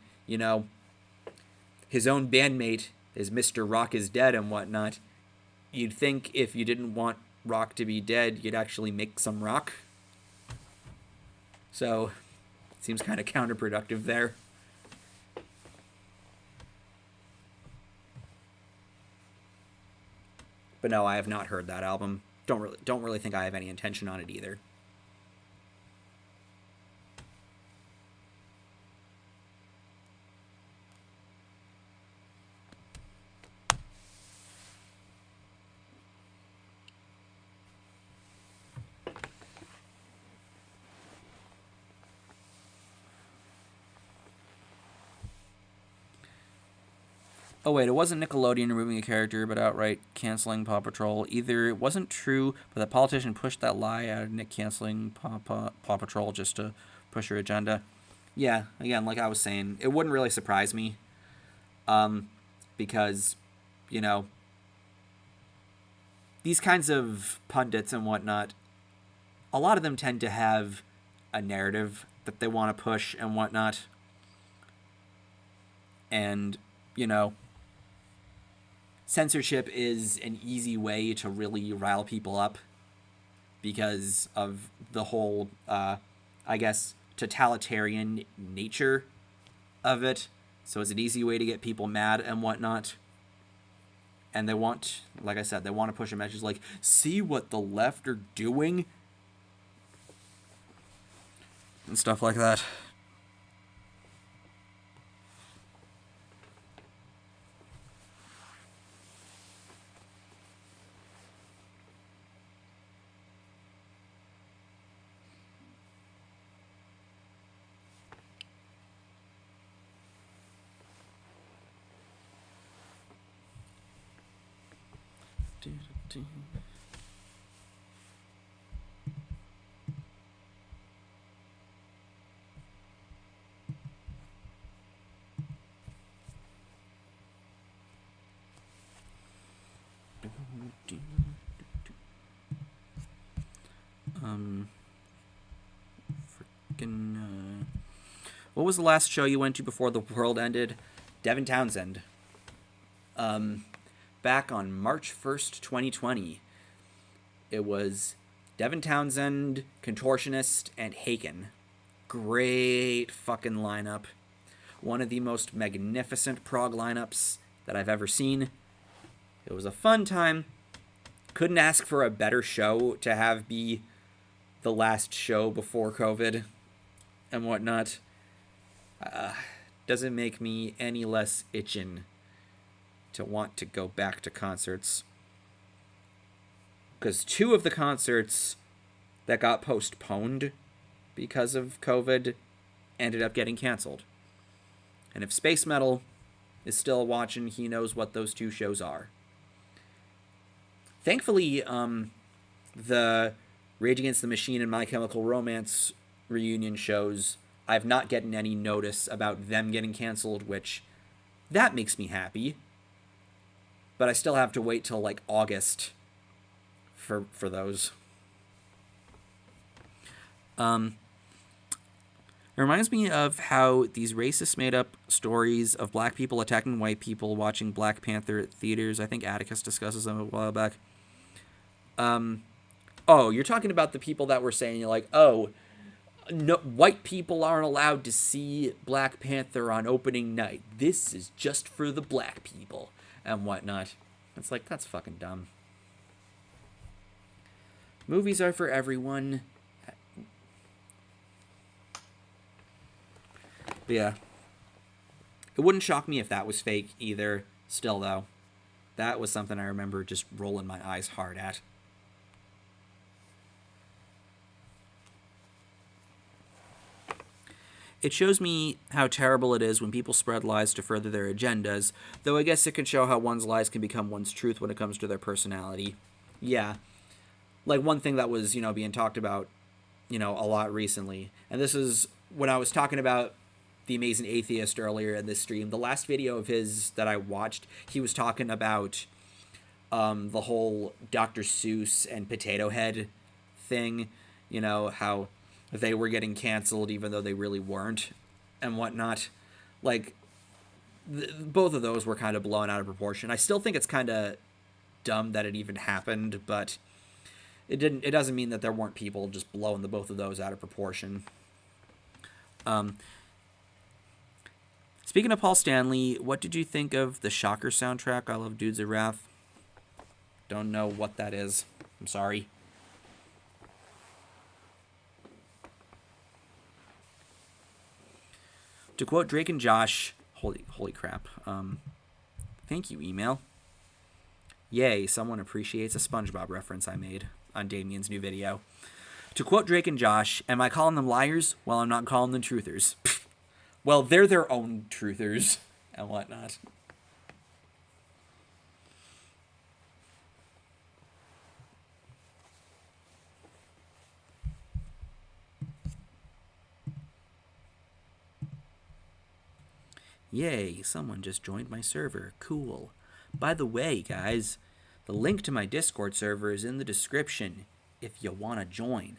his own bandmate is Mr. Rock is Dead and whatnot. You'd think if you didn't want rock to be dead, you'd actually make some rock. So, it seems kind of counterproductive there. But no, I have not heard that album. Don't really think I have any intention on it either. Oh wait, it wasn't Nickelodeon removing a character, but outright canceling Paw Patrol. Either it wasn't true, but the politician pushed that lie out of Nick canceling Paw Patrol just to push her agenda. Yeah, again, like I was saying, it wouldn't really surprise me, because, you know, these kinds of pundits and whatnot, a lot of them tend to have a narrative that they want to push and whatnot. And, you know, censorship is an easy way to really rile people up because of the whole, I guess, totalitarian nature of it. So it's an easy way to get people mad and whatnot. And they want, like I said, they want to push a message like, see what the left are doing? And stuff like that. What was the last show you went to before the world ended? Devin Townsend. Back on March 1st, 2020. It was Devin Townsend, Contortionist, and Haken. Great fucking lineup. One of the most magnificent prog lineups that I've ever seen. It was a fun time. Couldn't ask for a better show to have be the last show before COVID and whatnot. Doesn't make me any less itching to want to go back to concerts. Because 2 of the concerts that got postponed because of COVID ended up getting canceled. And if Space Metal is still watching, he knows what those 2 shows are. Thankfully, the Rage Against the Machine and My Chemical Romance reunion shows, I've not gotten any notice about them getting canceled, which, that makes me happy. But I still have to wait till, like, August for those. It reminds me of how these racist made-up stories of black people attacking white people watching Black Panther at theaters. I think Atticus discusses them a while back. Oh, you're talking about the people that were saying, like, oh, no, white people aren't allowed to see Black Panther on opening night. This is just for the black people and whatnot. It's like, that's fucking dumb. Movies are for everyone. But yeah. It wouldn't shock me if that was fake either. Still, though, that was something I remember just rolling my eyes hard at. It shows me how terrible it is when people spread lies to further their agendas, though I guess it can show how one's lies can become one's truth when it comes to their personality. Yeah. Like, one thing that was, being talked about, a lot recently, and this is when I was talking about The Amazing Atheist earlier in this stream. The last video of his that I watched, he was talking about the whole Dr. Seuss and Potato Head thing, how they were getting canceled even though they really weren't and whatnot. Like, both of those were kind of blown out of proportion. I still think it's kind of dumb that it even happened, but it doesn't mean that there weren't people just blowing the both of those out of proportion. Speaking of Paul Stanley, what did you think of the Shocker soundtrack, I Love Dudes of Wrath? Don't know what that is. I'm sorry. To quote Drake and Josh, holy crap. Thank you, email. Yay, someone appreciates a Spongebob reference I made on Damien's new video. To quote Drake and Josh, am I calling them liars? Well, I'm not calling them truthers. Well, they're their own truthers and whatnot. Yay, someone just joined my server. Cool. By the way, guys, the link to my Discord server is in the description if you want to join.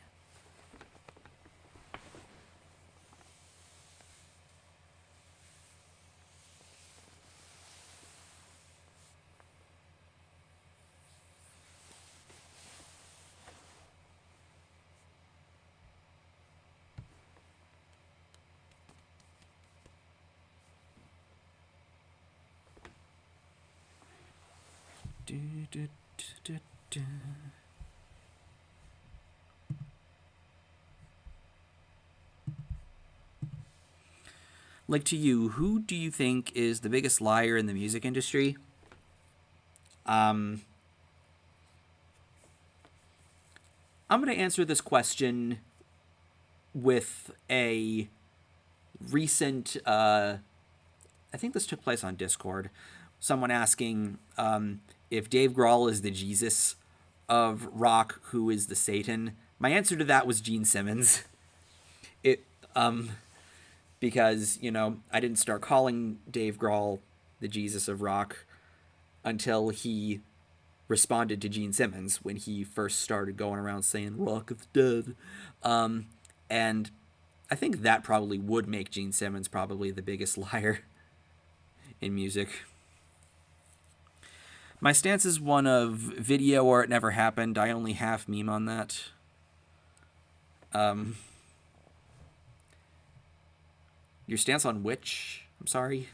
Like, to you, who do you think is the biggest liar in the music industry? I'm going to answer this question with a recent, I think this took place on Discord. Someone asking if Dave Grohl is the Jesus of rock, who is the Satan. My answer to that was Gene Simmons. Because, I didn't start calling Dave Grohl the Jesus of rock until he responded to Gene Simmons when he first started going around saying rock is dead. And I think that probably would make Gene Simmons probably the biggest liar in music. My stance is one of video or it never happened. I only half meme on that. Your stance on which? I'm sorry.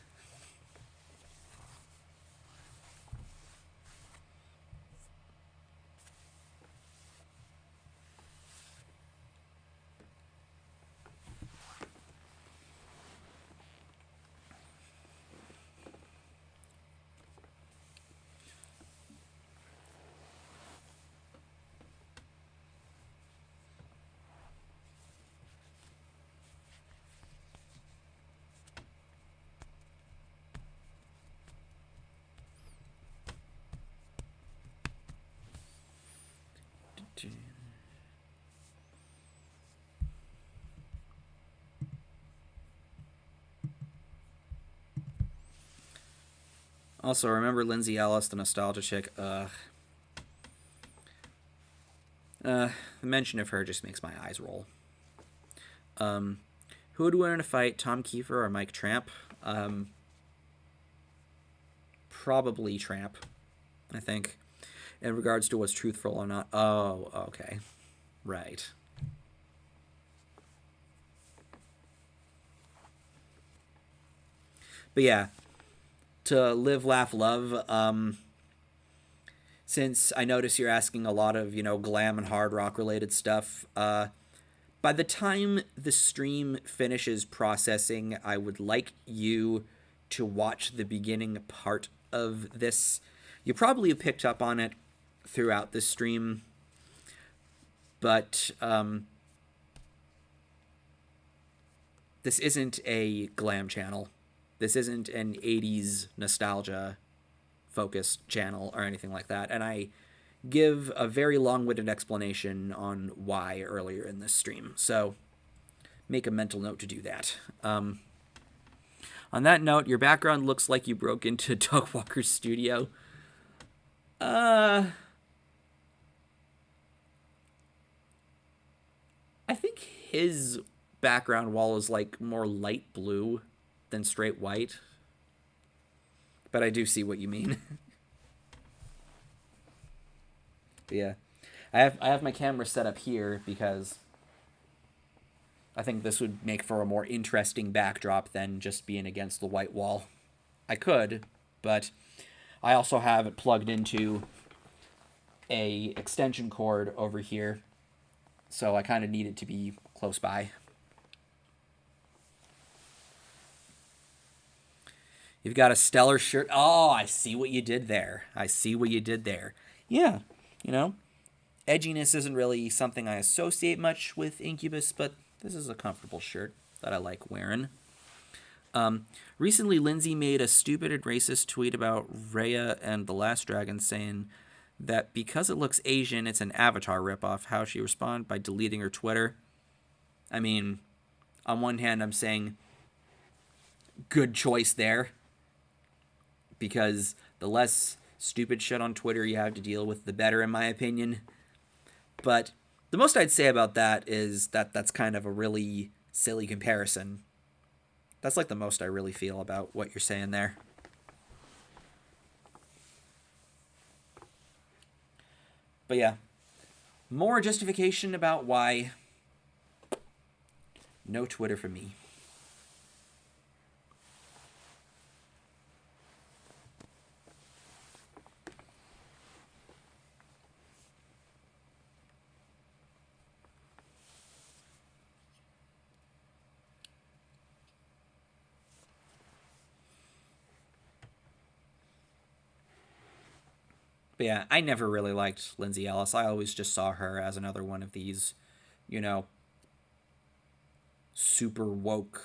Also, remember Lindsay Ellis, the nostalgia chick? The mention of her just makes my eyes roll. Who would win in a fight, Tom Kiefer or Mike Tramp? Probably Tramp, I think. In regards to what's truthful or not. Oh, okay. Right. But yeah, to live, laugh, love, since I notice you're asking a lot of, glam and hard rock related stuff, by the time the stream finishes processing, I would like you to watch the beginning part of this. You probably have picked up on it throughout the stream, but this isn't a glam channel. This isn't an 80s nostalgia focused channel or anything like that. And I give a very long-winded explanation on why earlier in this stream. So make a mental note to do that. On that note, your background looks like you broke into Doug Walker's studio. I think his background wall is like more light blue than straight white. But I do see what you mean. But yeah. I have my camera set up here because I think this would make for a more interesting backdrop than just being against the white wall. I could, but I also have it plugged into a extension cord over here, so I kind of need it to be close by. You've got a stellar shirt. Oh, I see what you did there. Yeah, edginess isn't really something I associate much with Incubus, but this is a comfortable shirt that I like wearing. Recently, Lindsay made a stupid and racist tweet about Rhea and The Last Dragon, saying that because it looks Asian, it's an Avatar ripoff. How she responded by deleting her Twitter. I mean, on one hand, I'm saying good choice there, because the less stupid shit on Twitter you have to deal with, the better, in my opinion. But the most I'd say about that is that that's kind of a really silly comparison. That's like the most I really feel about what you're saying there. But yeah, more justification about why no Twitter for me. But yeah, I never really liked Lindsay Ellis. I always just saw her as another one of these, you know, super woke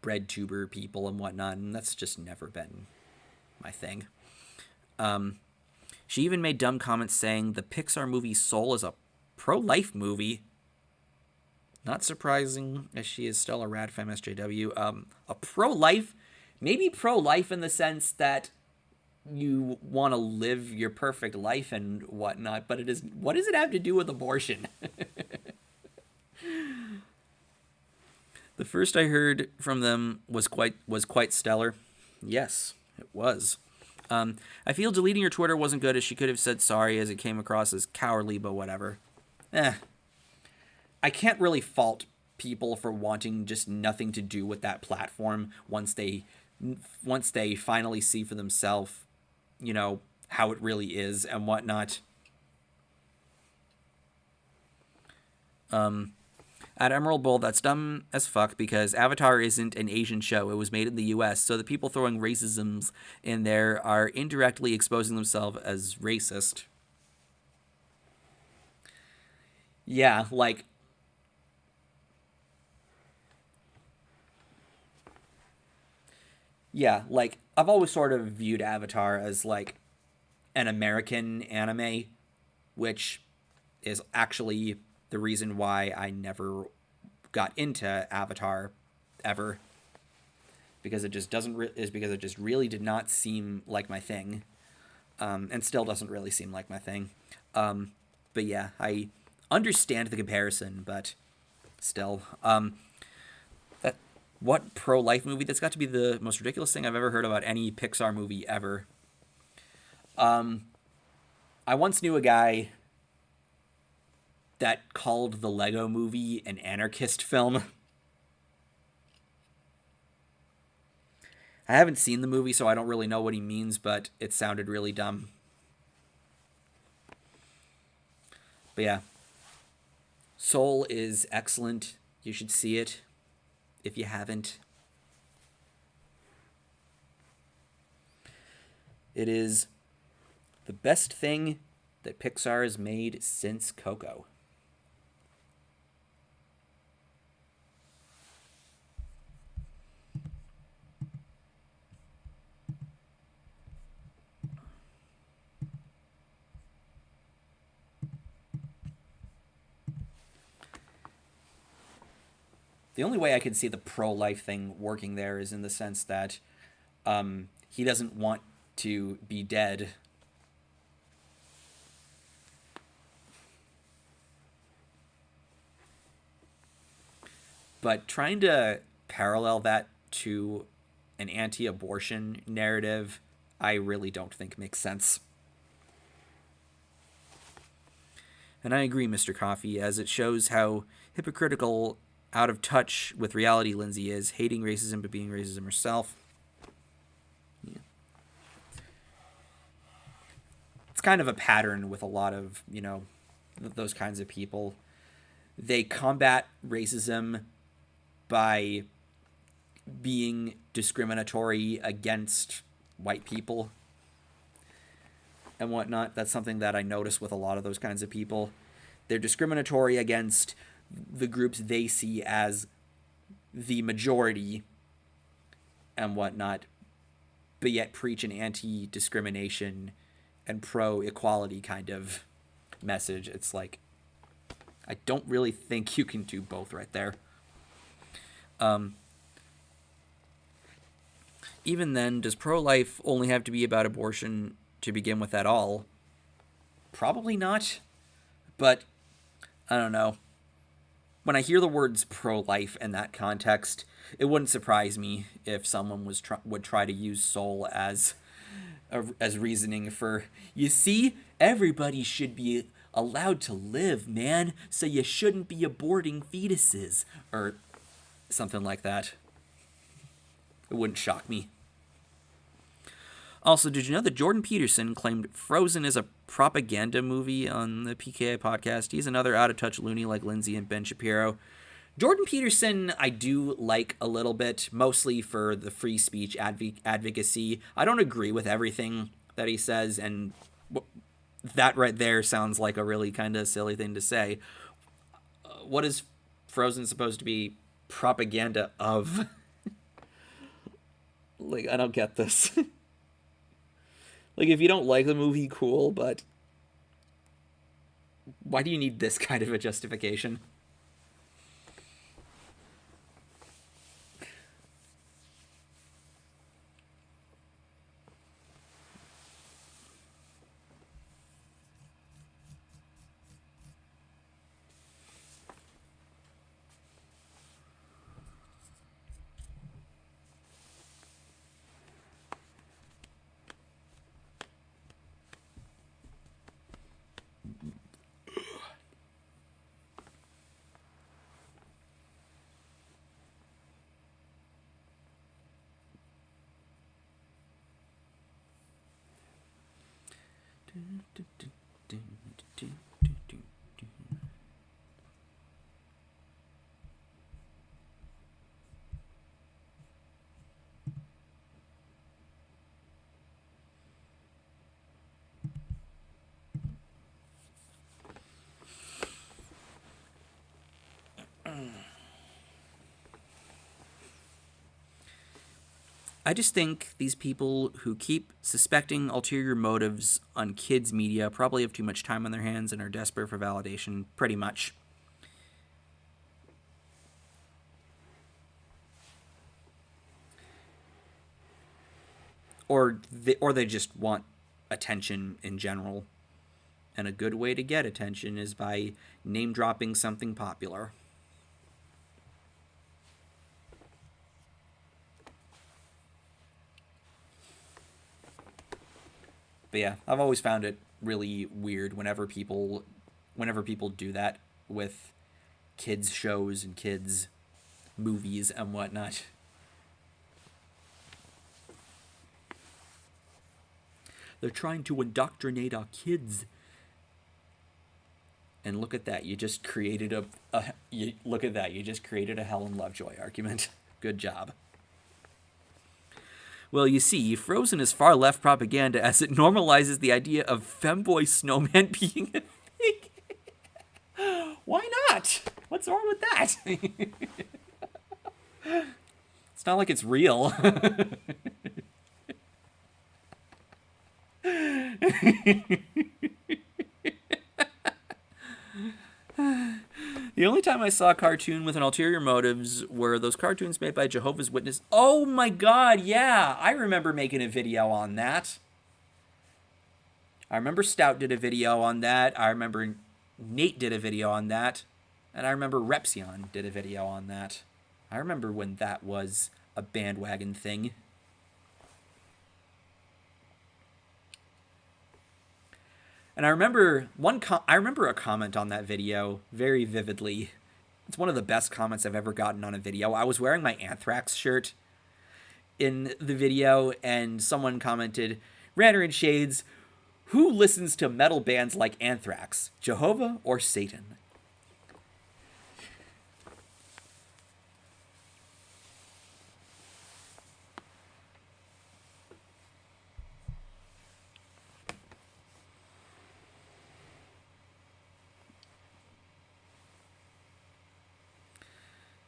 bread tuber people and whatnot, and that's just never been my thing. She even made dumb comments saying the Pixar movie Soul is a pro-life movie. Not surprising, as she is still a rad femme SJW. A pro-life, maybe pro-life in the sense that you want to live your perfect life and whatnot, but what does it have to do with abortion? The first I heard from them was quite stellar. Yes, it was. I feel deleting your Twitter wasn't good, as she could have said sorry, as it came across as cowardly, but whatever. I can't really fault people for wanting just nothing to do with that platform once they finally see for themselves, how it really is and whatnot. At Emerald Bowl, that's dumb as fuck, because Avatar isn't an Asian show. It was made in the US, so the people throwing racisms in there are indirectly exposing themselves as racist. Yeah, like... Yeah, like, I've always sort of viewed Avatar as, like, an American anime, which is actually the reason why I never got into Avatar ever, because it just really did not seem like my thing, and still doesn't really seem like my thing. But yeah, I understand the comparison, but still, what pro-life movie? That's got to be the most ridiculous thing I've ever heard about any Pixar movie ever. I once knew a guy that called the Lego Movie an anarchist film. I haven't seen the movie, so I don't really know what he means, but it sounded really dumb. But yeah, Soul is excellent. You should see it if you haven't. It is the best thing that Pixar has made since Coco. The only way I can see the pro-life thing working there is in the sense that he doesn't want to be dead. But trying to parallel that to an anti-abortion narrative, I really don't think makes sense. And I agree, Mr. Coffee, as it shows how hypocritical, out of touch with reality Lindsay is, hating racism but being racism herself. Yeah. It's kind of a pattern with a lot of, those kinds of people. They combat racism by being discriminatory against white people and whatnot. That's something that I notice with a lot of those kinds of people. They're discriminatory against the groups they see as the majority and whatnot, but yet preach an anti-discrimination and pro-equality kind of message. It's like, I don't really think you can do both right there. even then, does pro-life only have to be about abortion to begin with at all? Probably not. But, I don't know. When I hear the words pro-life in that context, it wouldn't surprise me if someone would try to use soul as reasoning for, you see, everybody should be allowed to live, man, so you shouldn't be aborting fetuses, or something like that. It wouldn't shock me. Also, did you know that Jordan Peterson claimed Frozen is a propaganda movie on the PKA podcast? He's another out-of-touch loony like Lindsay and Ben Shapiro. Jordan Peterson I do like a little bit, mostly for the free speech advocacy. I don't agree with everything that he says, and that right there sounds like a really kind of silly thing to say. What is Frozen supposed to be propaganda of? Like, I don't get this. Like, if you don't like the movie, cool, but why do you need this kind of a justification? I just think these people who keep suspecting ulterior motives on kids' media probably have too much time on their hands and are desperate for validation, pretty much. Or they just want attention in general. And a good way to get attention is by name-dropping something popular. But yeah, I've always found it really weird whenever people do that with kids shows and kids movies and whatnot. They're trying to indoctrinate our kids. And look at that, you just created a Helen Lovejoy argument. Good job. Well, you see, Frozen is far left propaganda as it normalizes the idea of femboy snowman being a thing. Why not? What's wrong with that? It's not like it's real. The only time I saw a cartoon with an ulterior motives were those cartoons made by Jehovah's Witness. Oh my god, yeah! I remember making a video on that. I remember Stout did a video on that. I remember Nate did a video on that. And I remember Repsion did a video on that. I remember when that was a bandwagon thing. And I remember a comment on that video very vividly. It's one of the best comments I've ever gotten on a video. I was wearing my Anthrax shirt in the video, and someone commented, "RanterInShades, who listens to metal bands like Anthrax, Jehovah or Satan?"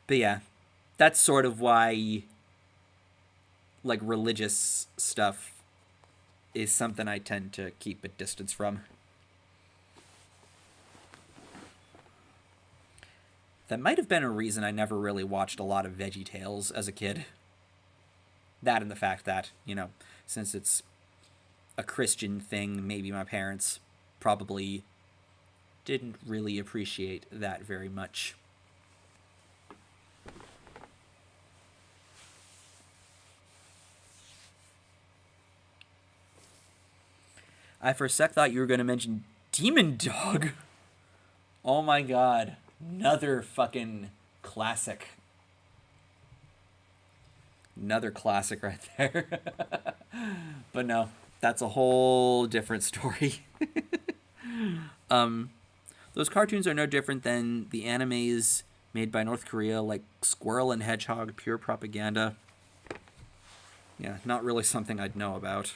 But yeah, that's sort of why, like, religious stuff is something I tend to keep a distance from. That might have been a reason I never really watched a lot of VeggieTales as a kid. That and the fact that, since it's a Christian thing, maybe my parents probably didn't really appreciate that very much. I for a sec thought you were going to mention Demon Dog. Oh my god. Another fucking classic. Another classic right there. But no, that's a whole different story. Those cartoons are no different than the animes made by North Korea, like Squirrel and Hedgehog, pure propaganda. Yeah, not really something I'd know about.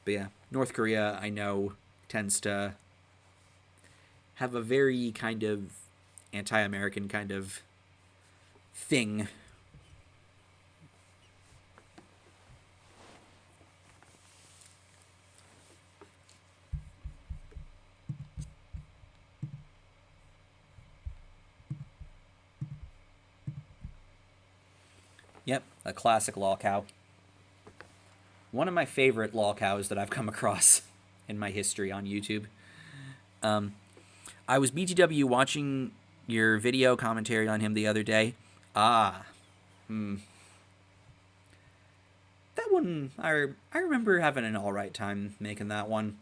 But yeah, North Korea, I know, tends to have a very kind of anti-American kind of thing. Yep, a classic lol cow. One of my favorite lol cows that I've come across in my history on YouTube. I was BTW watching your video commentary on him the other day. That one, I remember having an alright time making that one.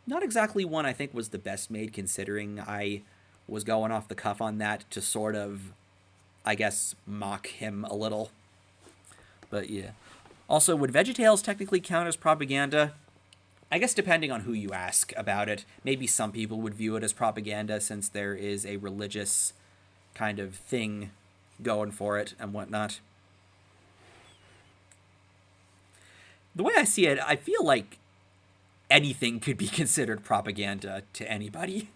Not exactly one I think was the best made, considering I was going off the cuff on that to sort of, I guess, mock him a little. But yeah. Also, would VeggieTales technically count as propaganda? I guess depending on who you ask about it. Maybe some people would view it as propaganda since there is a religious kind of thing going for it and whatnot. The way I see it, I feel like anything could be considered propaganda to anybody.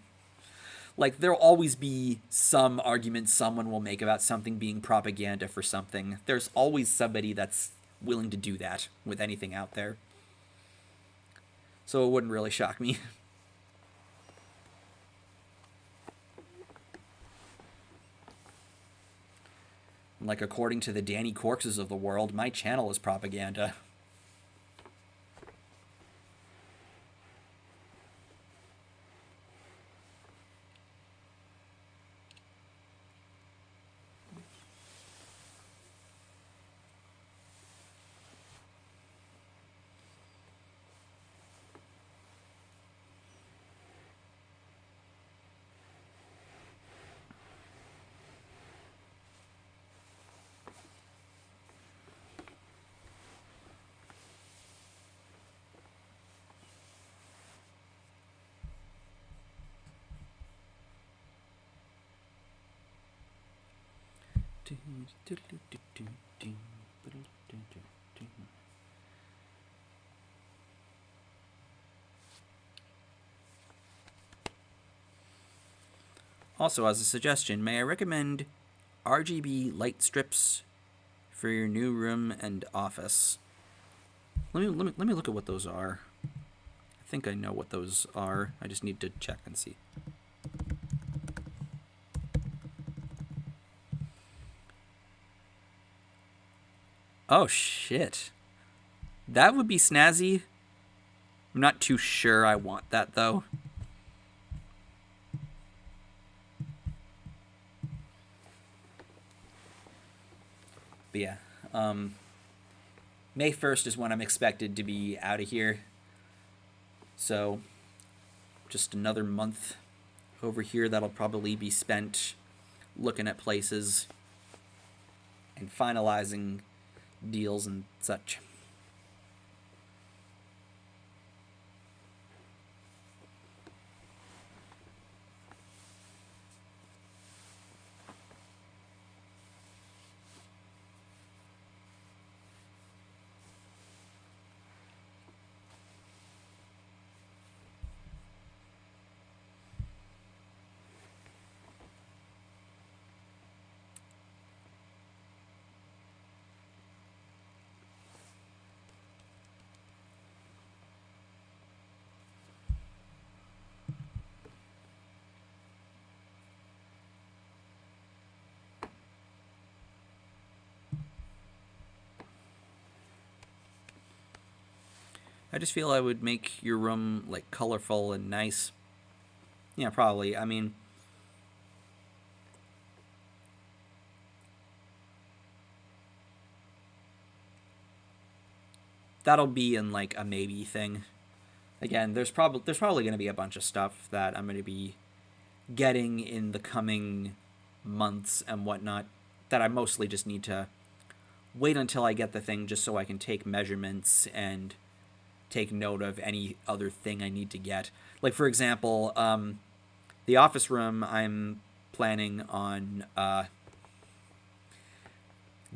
Like, there'll always be some argument someone will make about something being propaganda for something. There's always somebody that's willing to do that with anything out there. So it wouldn't really shock me. Like, according to the Danny Corkses of the world, my channel is propaganda. Also, as a suggestion, may I recommend RGB light strips for your new room and office? Let me look at what those are. I think I know what those are. I just need to check and see. Oh, shit. That would be snazzy. I'm not too sure I want that, though. But yeah. May 1st is when I'm expected to be out of here. So, just another month over here that'll probably be spent looking at places and finalizing deals and such. I just feel I would make your room like colorful and nice. Yeah, probably. I mean, that'll be in like a maybe thing. Again, there's probably going to be a bunch of stuff that I'm going to be getting in the coming months and whatnot that I mostly just need to wait until I get the thing just so I can take measurements and take note of any other thing I need to get. Like, for example, the office room, I'm planning on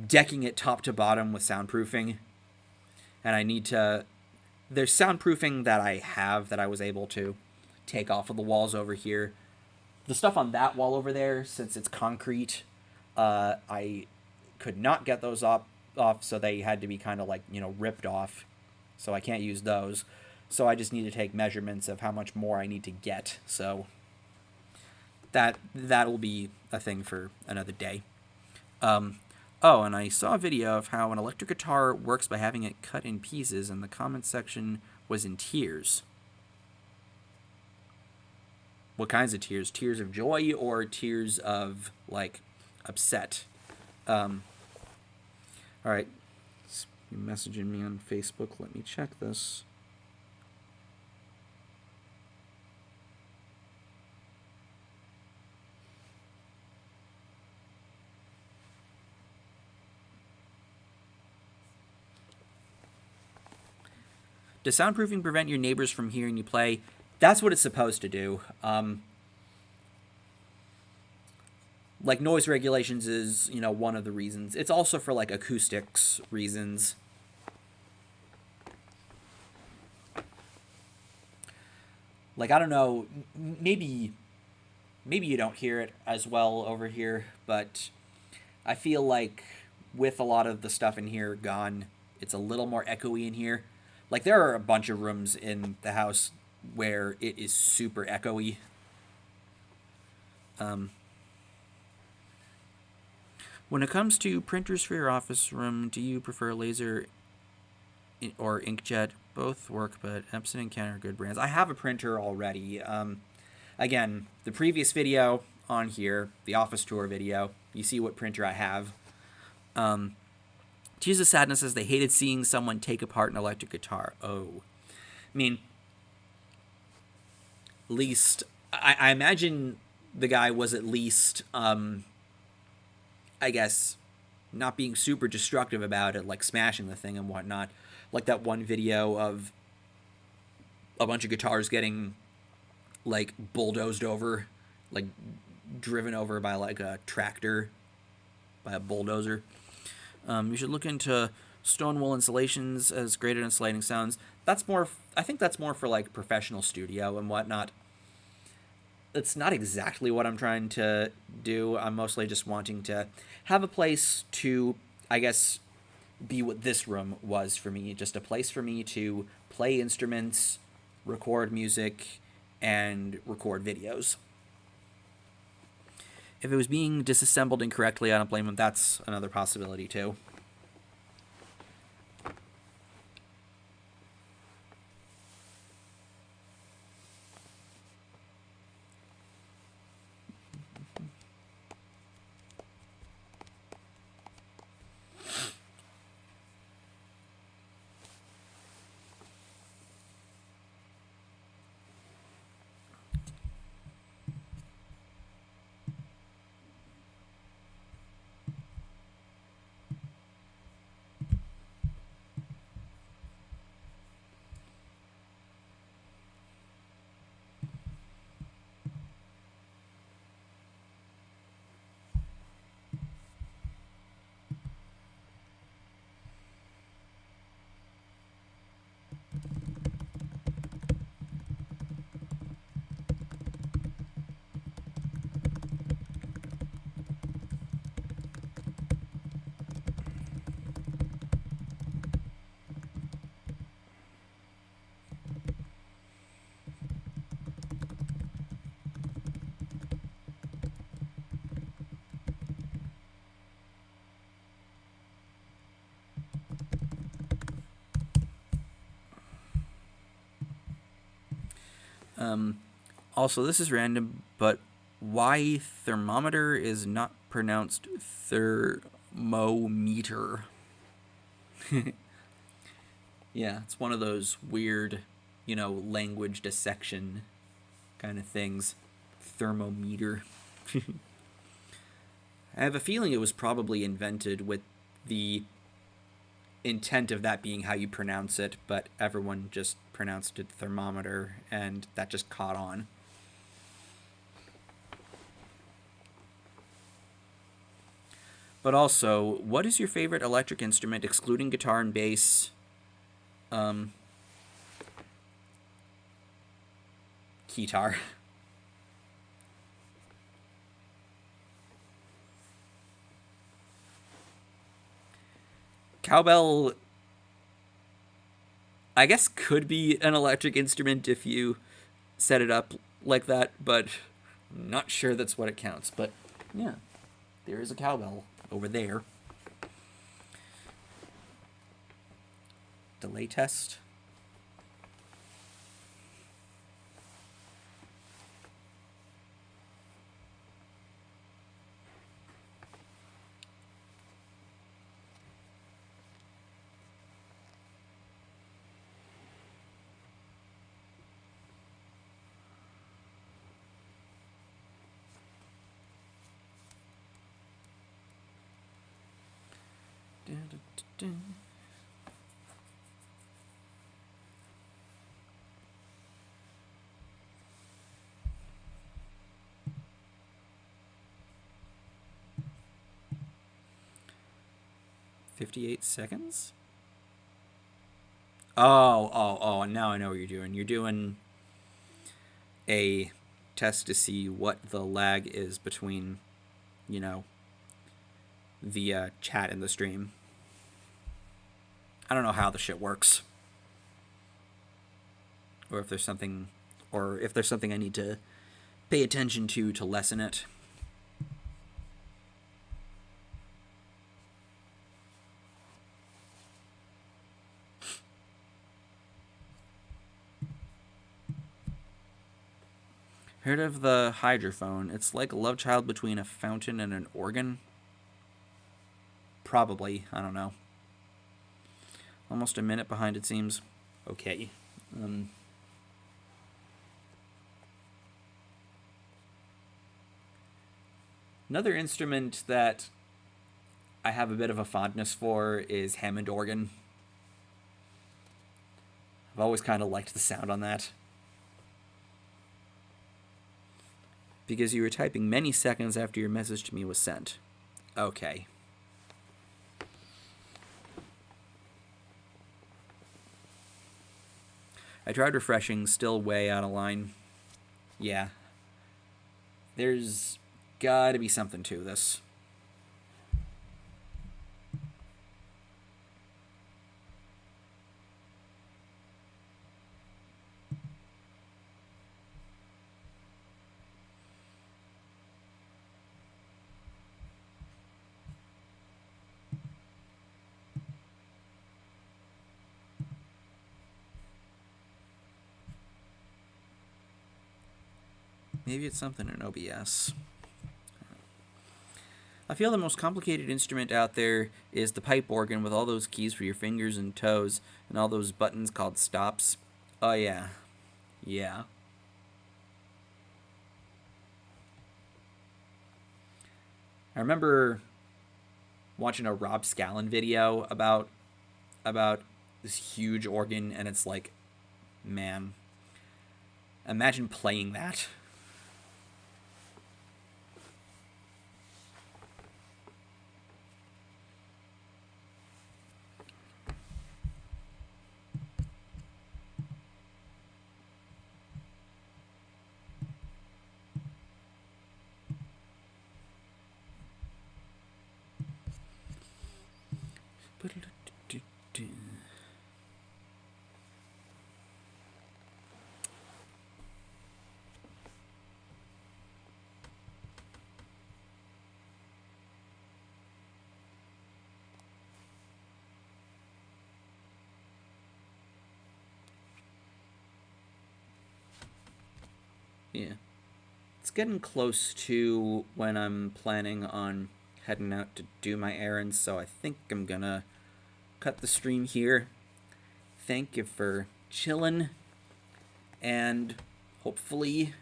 decking it top to bottom with soundproofing. And I need to... There's soundproofing that I have that I was able to take off of the walls over here. The stuff on that wall over there, since it's concrete, I could not get those off, so they had to be kind of like, ripped off. So I can't use those. So I just need to take measurements of how much more I need to get. So that'll be a thing for another day. Oh, and I saw a video of how an electric guitar works by having it cut in pieces, and the comment section was in tears. What kinds of tears? Tears of joy or tears of, like, upset? All right. You're messaging me on Facebook. Let me check this. Does soundproofing prevent your neighbors from hearing you play? That's what it's supposed to do. Like, noise regulations is, one of the reasons. It's also for, like, acoustics reasons. Like, I don't know, maybe you don't hear it as well over here, but I feel like with a lot of the stuff in here gone, it's a little more echoey in here. Like, there are a bunch of rooms in the house where it is super echoey. When it comes to printers for your office room, do you prefer laser or inkjet? Both work, but Epson and Canon are good brands. I have a printer already. Again, the previous video on here, the office tour video, you see what printer I have. Tears of Sadness says they hated seeing someone take apart an electric guitar. Oh. I mean, at least, I imagine the guy was at least, I guess, not being super destructive about it, like smashing the thing and whatnot. Like that one video of a bunch of guitars getting, like, bulldozed over, like, driven over by, like, a tractor, by a bulldozer. You should look into stone wool installations as great at insulating sounds. I think that's more for, like, professional studio and whatnot. It's not exactly what I'm trying to do. I'm mostly just wanting to have a place to, I guess, be what this room was for me. Just a place for me to play instruments, record music, and record videos. If it was being disassembled incorrectly, I don't blame him. That's another possibility, too. Also, this is random, but why thermometer is not pronounced thermometer? Yeah, it's one of those weird, language dissection kind of things. Thermometer. I have a feeling it was probably invented with the intent of that being how you pronounce it, but everyone just pronounced it thermometer, and that just caught on. But also, what is your favorite electric instrument, excluding guitar and bass? Guitar. Cowbell, I guess, could be an electric instrument if you set it up like that, but I'm not sure that's what it counts. But yeah, there is a cowbell over there. Delay test. Dun, dun, dun. $58 seconds? Oh, now I know what you're doing. You're doing a test to see what the lag is between, the chat and the stream. I don't know how the shit works. Or if there's something I need to pay attention to lessen it. Heard of the hydrophone? It's like a love child between a fountain and an organ. Probably. I don't know. Almost a minute behind, it seems. Okay. Another instrument that I have a bit of a fondness for is Hammond organ. I've always kind of liked the sound on that. Because you were typing many seconds after your message to me was sent. Okay. I tried refreshing, still way out of line. Yeah. There's gotta be something to this. Maybe it's something in OBS. I feel the most complicated instrument out there is the pipe organ with all those keys for your fingers and toes and all those buttons called stops. Oh, yeah. Yeah. I remember watching a Rob Scallon video about this huge organ, and it's like, man, imagine playing that. Yeah. It's getting close to when I'm planning on heading out to do my errands, so I think I'm gonna cut the stream here. Thank you for chilling, and hopefully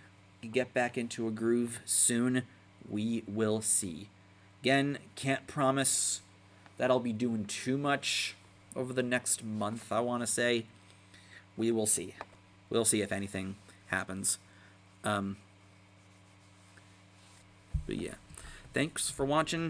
you get back into a groove soon. We will see. Again, can't promise that I'll be doing too much over the next month, I want to say. We will see. We'll see if anything happens. But yeah, thanks for watching.